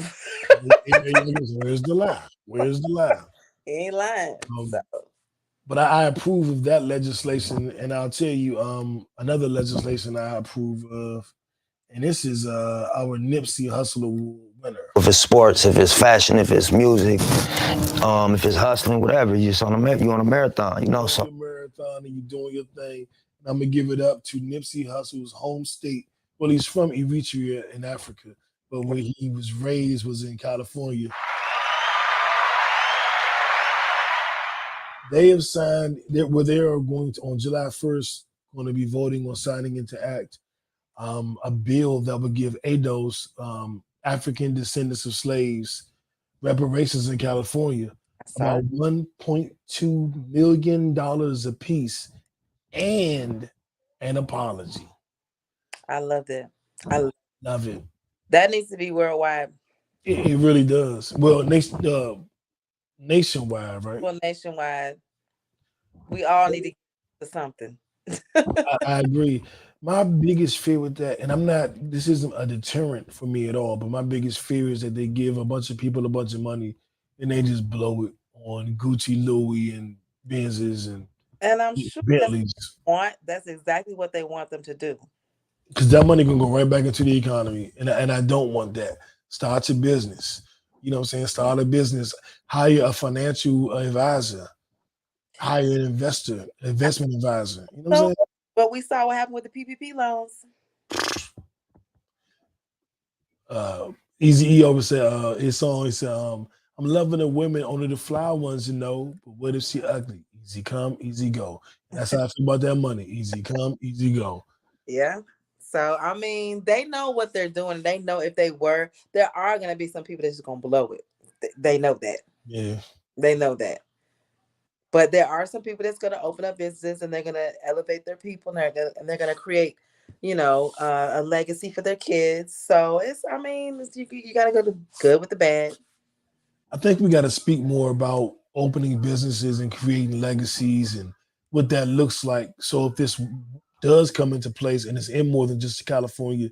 Where's the lie? Where's the lie? He ain't lying. So. But I approve of that legislation, and I'll tell you another legislation I approve of, and this is our Nipsey Hussle Award winner. If it's sports, if it's fashion, if it's music, if it's hustling, whatever, you're on a marathon, you know. So you're marathon and you're doing your thing. And I'm gonna give it up to Nipsey Hussle's home state. Well, he's from Eritrea in Africa, but where he was raised was in California. They have signed where they are going to on July 1st going to be voting on signing into act a bill that would give ADOS, African descendants of slaves, reparations in California, about $1.2 million a piece and an apology. I love that. I love it. That needs to be worldwide. It really does. Well, nationwide, right? Well, nationwide. We all need to get to something. I agree. My biggest fear with that, and this isn't a deterrent for me at all, but my biggest fear is that they give a bunch of people a bunch of money and they just blow it on Gucci, Louis, and Benzes and I'm sure Bentleys. That's exactly what they want them to do. Because that money can go right back into the economy, and I don't want that. Start your business. You know what I'm saying? Start a business. Hire a financial advisor. Hire an investment advisor. You know what I'm saying? But we saw what happened with the PPP loans. Eazy-E always said his song. He said, "I'm loving the women, only the fly ones, you know. But what if she ugly? Easy come, easy go. And that's how I feel about that money. Easy come, easy go." Yeah. So I mean, they know what they're doing. They know if there are going to be some people that's just going to blow it. They know that. Yeah. They know that. But there are some people that's going to open up businesses and they're going to elevate their people and they're going to create, a legacy for their kids. So you got to go to good with the bad. I think we got to speak more about opening businesses and creating legacies and what that looks like. So if this does come into place and it's in more than just California,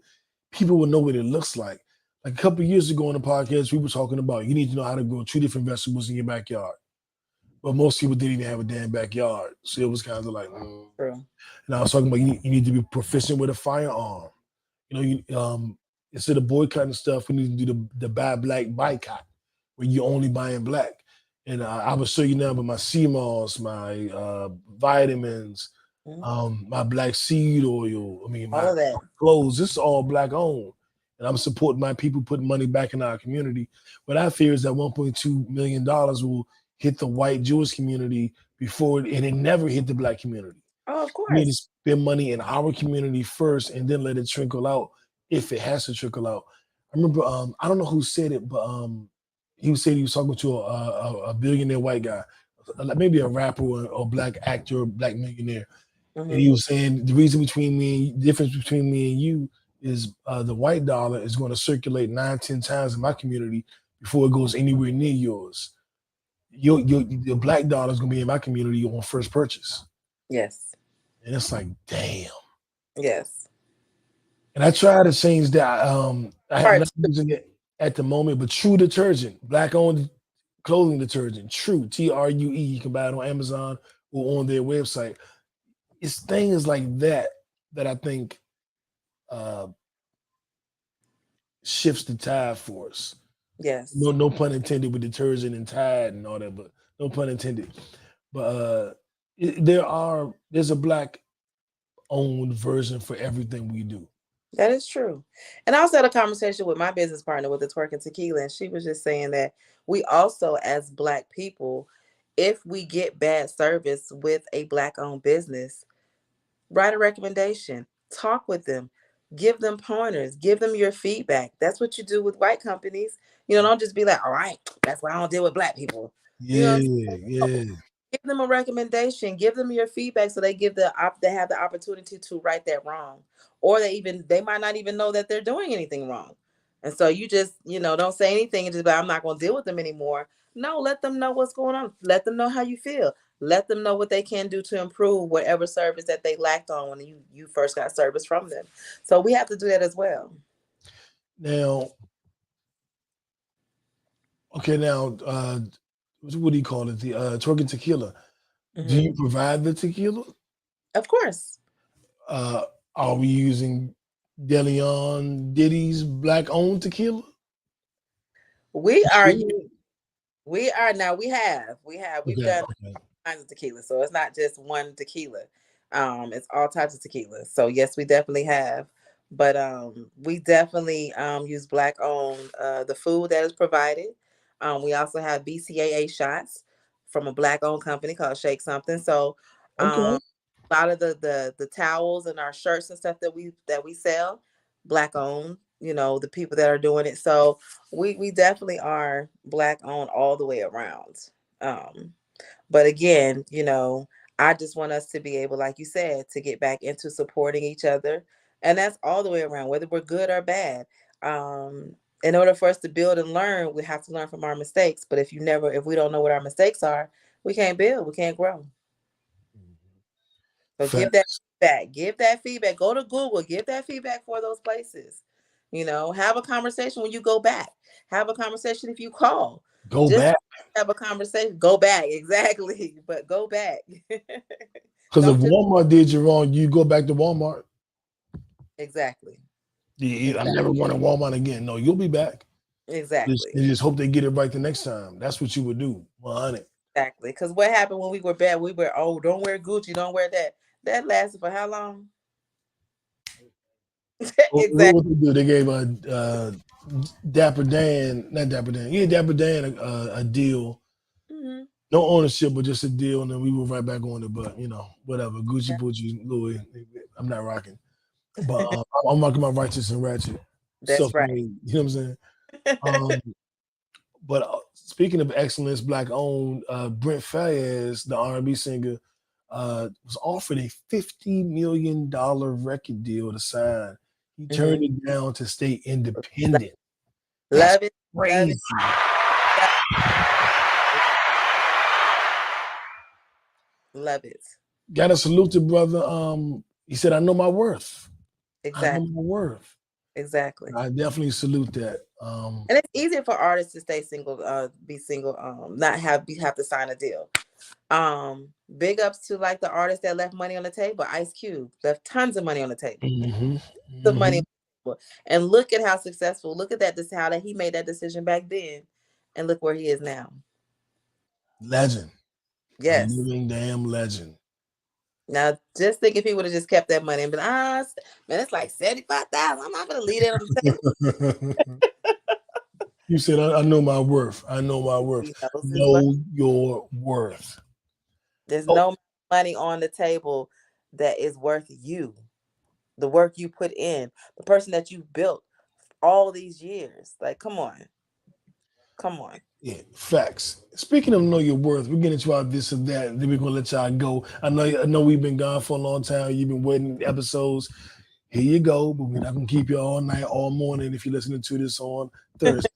people will know what it looks like. Like a couple of years ago on the podcast, we were talking about you need to know how to grow 2 different vegetables in your backyard. But most people didn't even have a damn backyard. So it was kind of like, True. And I was talking about you need to be proficient with a firearm. Instead of boycotting stuff, we need to do the buy black boycott, where you're only buying black. And I will show you now, but my sea moss, my vitamins, my black seed oil, All of that. clothes, this is all black owned. And I'm supporting my people, putting money back in our community. What I fear is that $1.2 million will hit the white Jewish community and it never hit the black community. Oh, of We need to course. spend money in our community first and then let it trickle out if it has to trickle out. I remember, I don't know who said it, but he said he was talking to a billionaire white guy, maybe a rapper or black actor, black millionaire. And he was saying the difference between me and you is the white dollar is going to circulate 9-10 times in my community before it goes anywhere near yours. Your black dollar is going to be in my community on first purchase. Yes. And it's like, damn. Yes. And I try to change that. I'm not using it at the moment, but True detergent, black-owned clothing detergent, True, True. You can buy it on Amazon or on their website. It's things like that I think shifts the tide for us. Yes. No pun intended with detergent and Tide and all that, but no pun intended. But there's a black-owned version for everything we do. That is true. And I also had a conversation with my business partner with the Twerking Tequila, and she was just saying that we also, as Black people, if we get bad service with a Black-owned business, write a recommendation, talk with them, give them pointers, give them your feedback. That's what you do with white companies. Don't just be like, all right, that's why I don't deal with Black people. Yeah. Give them a recommendation, give them your feedback so they have the opportunity to right that wrong. Or they might not even know that they're doing anything wrong. And so you just, don't say anything and just be like, I'm not going to deal with them anymore. No, let them know what's going on. Let them know how you feel. Let them know what they can do to improve whatever service that they lacked on when you first got service from them. So we have to do that as well. Now, what do you call it? The Twerking Tequila. Mm-hmm. Do you provide the tequila? Of course. Are we using DeLeon Diddy's black-owned tequila? We are now. We've done all kinds of tequila, so it's not just one tequila. It's all types of tequila. So yes, we definitely have, but we definitely use Black-owned the food that is provided. We also have BCAA shots from a Black-owned company called Shake Something. So a lot of the towels and our shirts and stuff that we sell, Black-owned. The people that are doing it. So we definitely are Black-owned all the way around. But again, I just want us to be able, like you said, to get back into supporting each other, and that's all the way around, whether we're good or bad. In order for us to build and learn, we have to learn from our mistakes. But if we don't know what our mistakes are, we can't build, we can't grow. So give that feedback. Go to Google, give that feedback for those places. Have a conversation when you go back. Have a conversation if you call. Back. Have a conversation. Go back, exactly. But go back. Because if Walmart did you wrong, you go back to Walmart. Exactly. Yeah, I'm never going to Walmart again. No, you'll be back. Exactly. You just hope they get it right the next time. That's what you would do. 100. Exactly. Because what happened when we were bad? We were, don't wear Gucci, don't wear that. That lasted for how long? Exactly. What they do? They gave Dapper Dan a deal. Mm-hmm. No ownership, but just a deal, and then we were right back on it. But whatever. Gucci, Gucci, Louis. I'm not rocking, but I'm rocking my Righteous and Ratchet. That's right. You know what I'm saying? But speaking of excellence, Black-owned, Brent Fayez, the R&B singer, was offered a $50 million record deal to sign. He turned it down to stay independent. Love it. Crazy. Love it. Got to salute the brother. He said, I know my worth. Exactly. I know my worth. Exactly. I definitely salute that. And it's easier for artists to stay single, be single, not have to sign a deal. Big ups to like the artists that left money on the table. Ice Cube left tons of money on the table. The money on the table. And look at how successful. Look at that. This how that he made that decision back then, and look where he is now. Legend. Yes. Living damn legend. Now, just think if he would have just kept that money and been, man, it's like 75,000. I'm not gonna leave it on the table. You said, I know my worth. I know my worth. Know your worth. There's no money on the table that is worth you. The work you put in, the person that you built all these years. Like, come on. Come on. Yeah, facts. Speaking of know your worth, we're getting into our this or that, and then we're gonna let y'all go. I know we've been gone for a long time. You've been waiting episodes. Here you go, but we're not gonna keep you all night, all morning if you're listening to this on Thursday.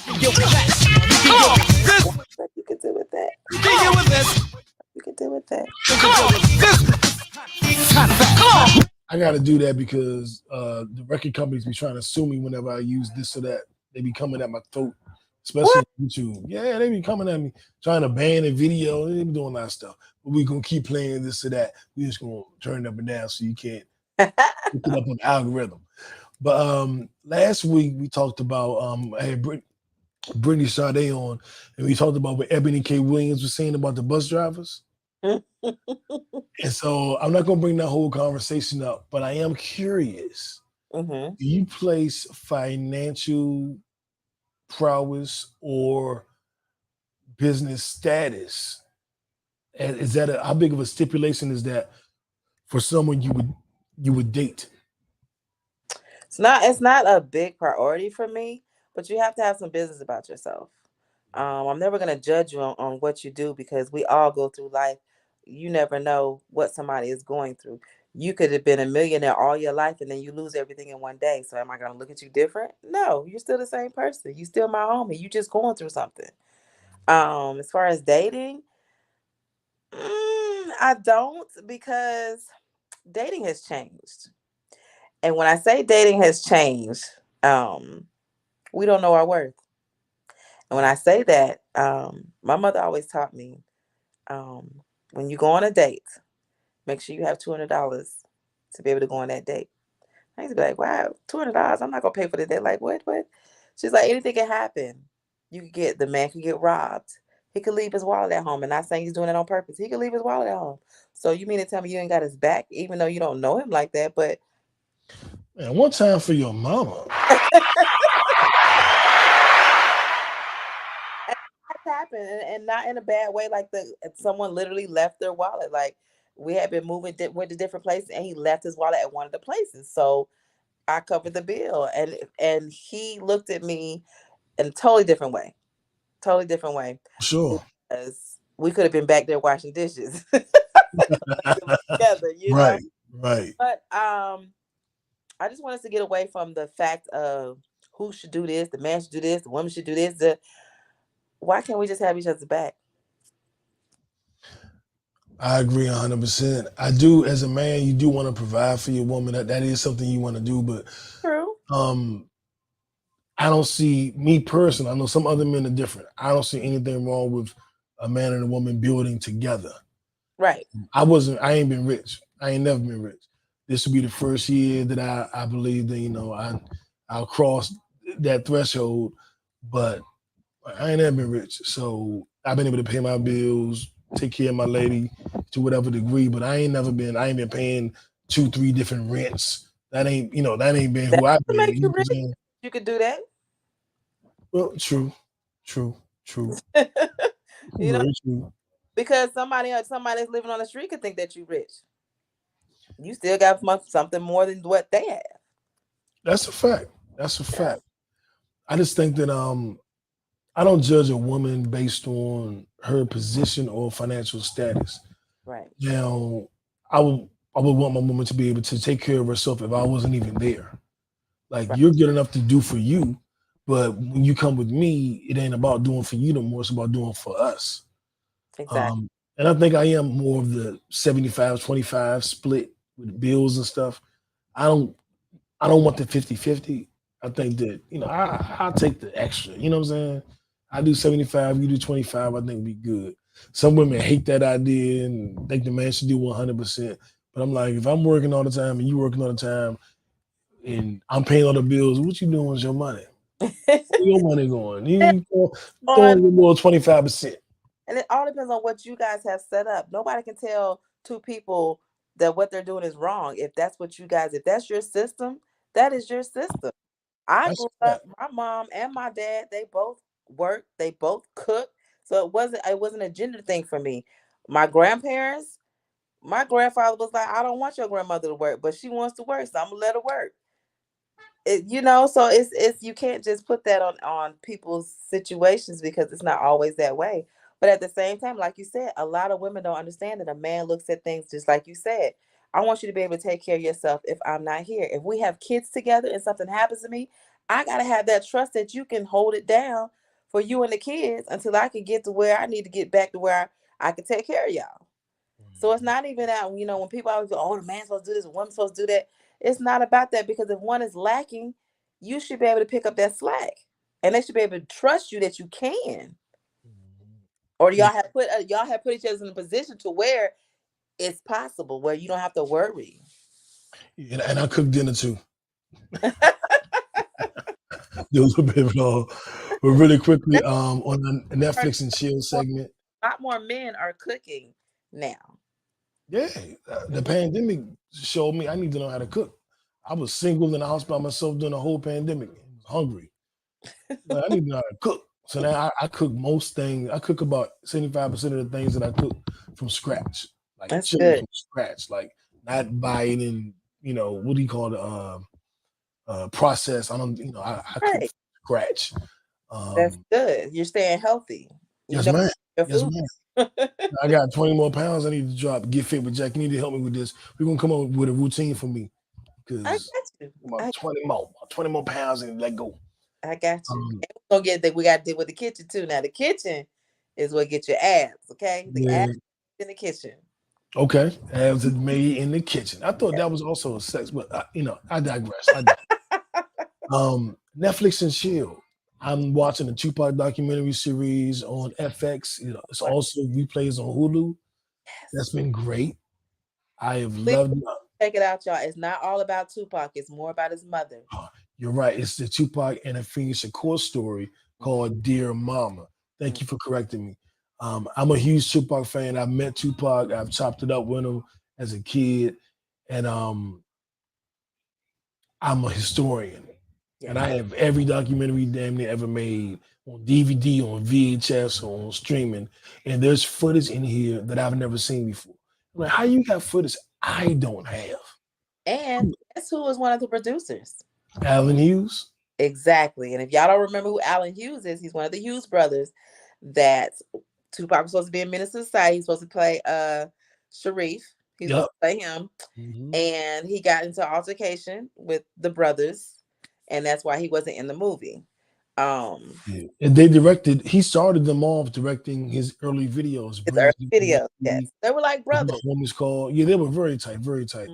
You can do with that. You can do with that. I gotta do that because the record companies be trying to sue me whenever I use this or that. They be coming at my throat, especially on YouTube. Yeah, they be coming at me, trying to ban a video. They be doing a lot of stuff. But we gonna keep playing this or that. We just gonna turn it up and down so you can't pick it up on the algorithm. But last week we talked about I had Brittany Sade on, and we talked about what Ebony K. Williams was saying about the bus drivers. And so I'm not gonna bring that whole conversation up, but I am curious. Do you place financial prowess or business status? And is that how big of a stipulation is that for someone you would date? It's not a big priority for me, but you have to have some business about yourself. I'm never gonna judge you on what you do because we all go through life. You never know what somebody is going through. You could have been a millionaire all your life and then you lose everything in one day. So am I going to look at you different? No, you're still the same person. You still my homie. You just going through something. As far as dating, I don't, because dating has changed. And when I say dating has changed, we don't know our worth. And when I say that, my mother always taught me, when you go on a date, make sure you have $200 to be able to go on that date. I used to be like, wow, $200. I'm not gonna pay for the date. Like, what? She's like, anything can happen. The man could get robbed. He could leave his wallet at home. And not saying he's doing it on purpose. He could leave his wallet at home. So you mean to tell me you ain't got his back, even though you don't know him like that? But man, one time for your mama. Happened, and not in a bad way. Like someone literally left their wallet. Like we had been moving, went to different places, and he left his wallet at one of the places. So I covered the bill, and he looked at me in a totally different way. Sure. Because we could have been back there washing dishes together, you know? Right. But I just want us to get away from the fact of who should do this. The man should do this. The woman should do this. Why can't we just have each other's back? I agree 100%. I do, as a man, you do want to provide for your woman. That is something you want to do, but true. I don't see, me personally, I know some other men are different. I don't see anything wrong with a man and a woman building together. Right. I ain't been rich. I ain't never been rich. This will be the first year that I believe that, I'll cross that threshold, but I ain't never been rich. So I've been able to pay my bills, take care of my lady to whatever degree, but I ain't been paying 2-3 different rents. That ain't been who I've been. You could do that. Well, true. Very true. Because somebody that's living on the street could think that you're rich. You still got something more than what they have. That's a fact. I just think that I don't judge a woman based on her position or financial status. Right. Now, I would want my woman to be able to take care of herself if I wasn't even there. Like, right. You're good enough to do for you, but when you come with me, it ain't about doing for you no more. It's about doing for us. Exactly. And I think I am more of the 75-25 split with bills and stuff. I don't I don't want the 50-50. I think that, I'll take the extra. You know what I'm saying? I do 75, you do 25, I think we good. Some women hate that idea and think the man should do 100%. But I'm like, if I'm working all the time and you working all the time and I'm paying all the bills, what you doing with your money? Where your money going? You throwing your little 25%. And it all depends on what you guys have set up. Nobody can tell two people that what they're doing is wrong. If that's your system, that is your system. I That's grew a up, fact. my mom and my dad, they both worked, they both cooked. So it wasn't a gender thing for me. My grandparents, my grandfather was like, I don't want your grandmother to work, but she wants to work, so I'm gonna let her work. So it's you can't just put that on people's situations because it's not always that way. But at the same time, like you said, a lot of women don't understand that a man looks at things just like you said. I want you to be able to take care of yourself if I'm not here. If we have kids together and something happens to me, I gotta have that trust that you can hold it down for you and the kids until I can get to where I need to get back to where I can take care of y'all. So it's not even that, when people always go, oh, the man's supposed to do this, the woman's supposed to do that. It's not about that because if one is lacking, you should be able to pick up that slack. And they should be able to trust you that you can. Or Yeah. y'all have put each other in a position to where it's possible, where you don't have to worry. And I cook dinner too. Do a little bit of it all. But really quickly, on the Netflix and chill segment. A lot more men are cooking now. Yeah, the pandemic showed me I need to know how to cook. I was single in the house by myself during the whole pandemic. I was hungry. But I need to know how to cook. So now I cook most things. I cook about 75% of the things that I cook from scratch. Like That's chili good. from scratch. Like not buying and what do you call it? Process. I don't, I cook from Right. scratch. That's good. You're staying healthy. You Yes, know ma'am. your Yes, food. ma'am. I got 20 more pounds I need to drop. Get fit with Jack. You need to help me with this. We're gonna come up with a routine for me I got because you. about 20 more pounds and let go. I got you. Um, And we're gonna get that we gotta deal with the kitchen too. Now the kitchen is what get your abs, okay? The yeah, abs in the kitchen. okay. Abs is made in the kitchen. I thought that was also a sex, but I digress. Netflix and chill. I'm watching the Tupac documentary series on FX. It's also replays on Hulu. That's been great. I have Please loved it. check it out, y'all. It's not all about Tupac, it's more about his mother. You're right. It's the Tupac and Afeni Shakur story called Dear Mama. Thank you for correcting me. I'm a huge Tupac fan. I've met Tupac. I've chopped it up with him as a kid. And I'm a historian. And I have every documentary damn near ever made on DVD, on VHS, or on streaming. And there's footage in here that I've never seen before. I'm like, how you got footage I don't have? And guess who was one of the producers? Alan Hughes? Exactly. And if y'all don't remember who Alan Hughes is, he's one of the Hughes brothers that Tupac was supposed to be in Menace to Society. He's supposed to play Sharif. He's supposed to play him. And he got into altercation with the brothers, and that's why he wasn't in the movie. And he started them off directing his early videos. His early videos, yes. They were like brothers. Home is called. Yeah, they were very tight, very tight.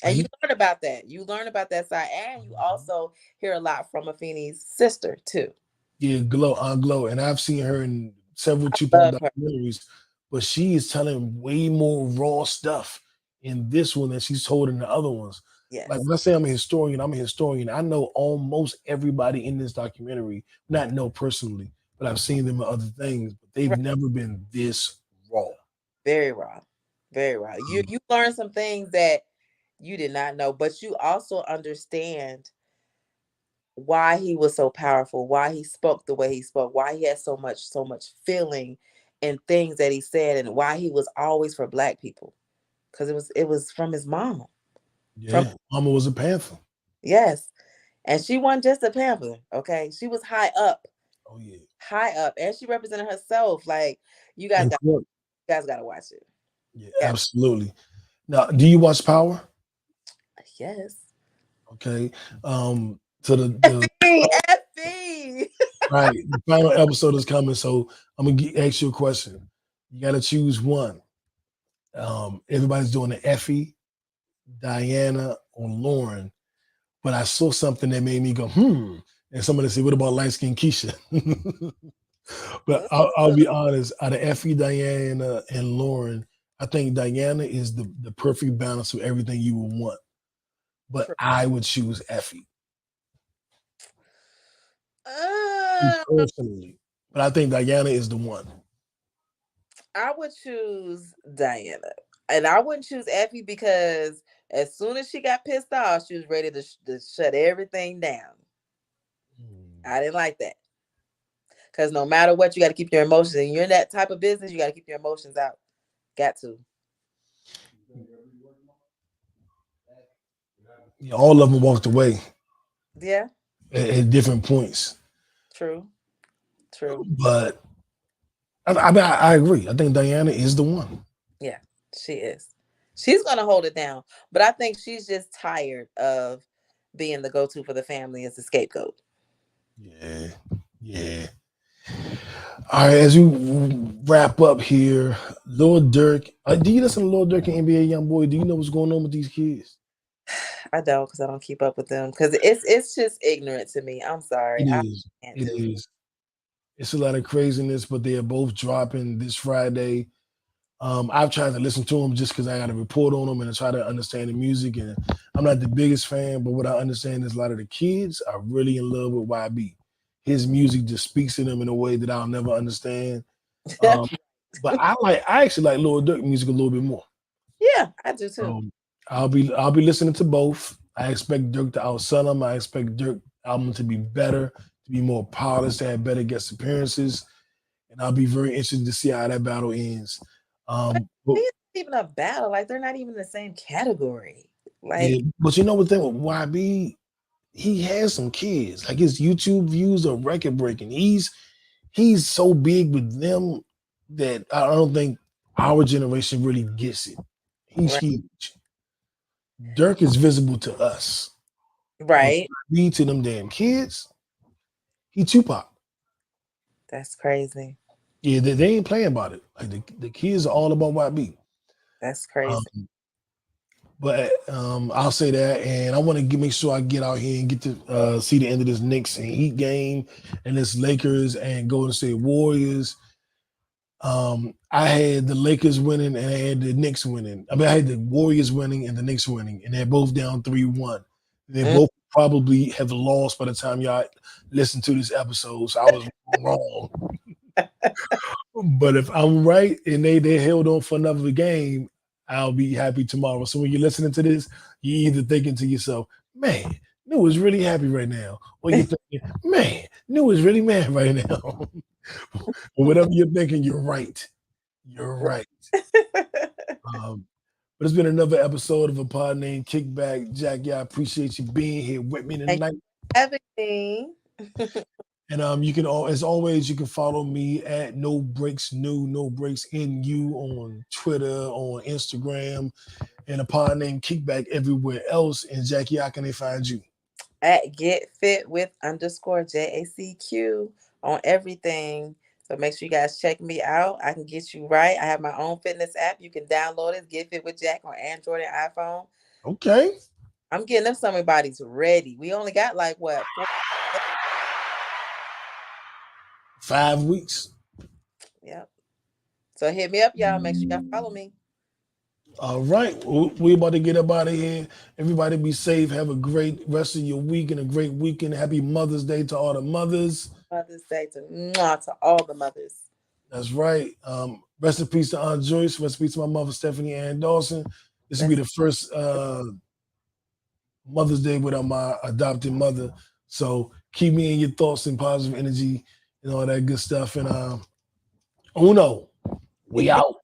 And you learn about that. You learn about that side, and you also hear a lot from Afeni's sister too. Yeah, Glow, and I've seen her in several Tupac documentaries, but she is telling way more raw stuff in this one than she's told in the other ones. Yes. Like when I say I'm a historian. I know almost everybody in this documentary, not know personally, but I've seen them in other things, but they've never been this raw. Very raw. Very raw. You learn some things that you did not know, but you also understand why he was so powerful, why he spoke the way he spoke, why he had so much feeling in things that he said, and why he was always for Black people. Because it was from his mama. Yeah, Mama was a Panther. Yes. And she wasn't just a Panther, okay? She was high up. Oh yeah. High up. And she represented herself. Like, you guys gotta watch it. Yeah, absolutely. Now, do you watch Power? Yes. Okay. So the right, the final episode is coming. So I'm gonna ask you a question. You got to choose one. Everybody's doing the Effie, Diana, or Lauren. but I saw something that made me go, and somebody said, what about light skinned Keisha? But I'll be honest, out of Effie, Diana, and Lauren, I think Diana is the perfect balance of everything you would want. But True. I would choose Effie Uh, personally. But I think Diana is the one. I would choose Diana, and I wouldn't choose Effie because as soon as she got pissed off, she was ready to shut everything down. I didn't like that because no matter what, you got to keep your emotions. And you're in that type of business, you got to keep your emotions out. Got to. Yeah, all of them walked away Yeah, at different points. true. But I agree. I think Diana is the one. Yeah, she is. She's gonna hold it down, but I think she's just tired of being the go-to for the family as the scapegoat. Yeah. All right, as we wrap up here, Lil Durk. Do you listen to Lil Durk and NBA YoungBoy? Do you know what's going on with these kids? I don't, because I don't keep up with them. Because it's just ignorant to me. I'm sorry. It is. It's a lot of craziness, but they are both dropping this Friday. I've tried to listen to them just because I got to report on them and I try to understand the music. And I'm not the biggest fan, but what I understand is a lot of the kids are really in love with YB. His music just speaks to them in a way that I'll never understand. But I actually like Lil Durk music a little bit more. Yeah, I do too. I'll be listening to both. I expect Durk to outsell him. I expect Durk album to be better, to be more polished, to have better guest appearances. And I'll be very interested to see how that battle ends. But it's not even a battle. Like, they're not even in the same category. Like, yeah, but you know what thing with YB, he has some kids. Like, his YouTube views are record breaking. He's so big with them that I don't think our generation really gets it. He's huge. Durk is visible to us. Right. YB to them damn kids, he Tupac. That's crazy. Yeah, they ain't playing about it. Like the kids are all about YB. That's crazy. But I'll say that, and I want to make sure I get out here and get to see the end of this Knicks and Heat game, and this Lakers and Golden State Warriors. I had the Lakers winning, and I had the Knicks winning. I had the Warriors winning and the Knicks winning, and they're both down 3-1. They both probably have lost by the time y'all listen to this episode, so I was wrong. But if I'm right and they held on for another game, I'll be happy tomorrow. So when you're listening to this, you're either thinking to yourself, man, New is really happy right now. Or you're thinking, man, New is really mad right now. But whatever you're thinking, you're right. You're right. But it's been another episode of a Pod Named Kickback. Jacq, I appreciate you being here with me tonight. Everything. And you can, as always, you can follow me at No Breaks New, No Breaks NU on Twitter, on Instagram, and a Pod Named Kickback everywhere else. And Jacq, how can they find you? At Get Fit Wit _JACQ on everything. So make sure you guys check me out. I can get you right. I have my own fitness app. You can download it. Get Fit Wit Jacq on Android and iPhone. Okay. I'm getting them summer bodies ready. We only got like what? 5 weeks. Yep. So hit me up, y'all. Make sure y'all follow me. All right. We're about to get up out of here. Everybody be safe. Have a great rest of your week and a great weekend. Happy Mother's Day to all the mothers. Mother's Day to all the mothers. That's right. Rest in peace to Aunt Joyce. Rest in peace to my mother, Stephanie Ann Dawson. This will be the first Mother's Day without my adopted mother. So keep me in your thoughts and positive energy and all that good stuff. And Uno, we out.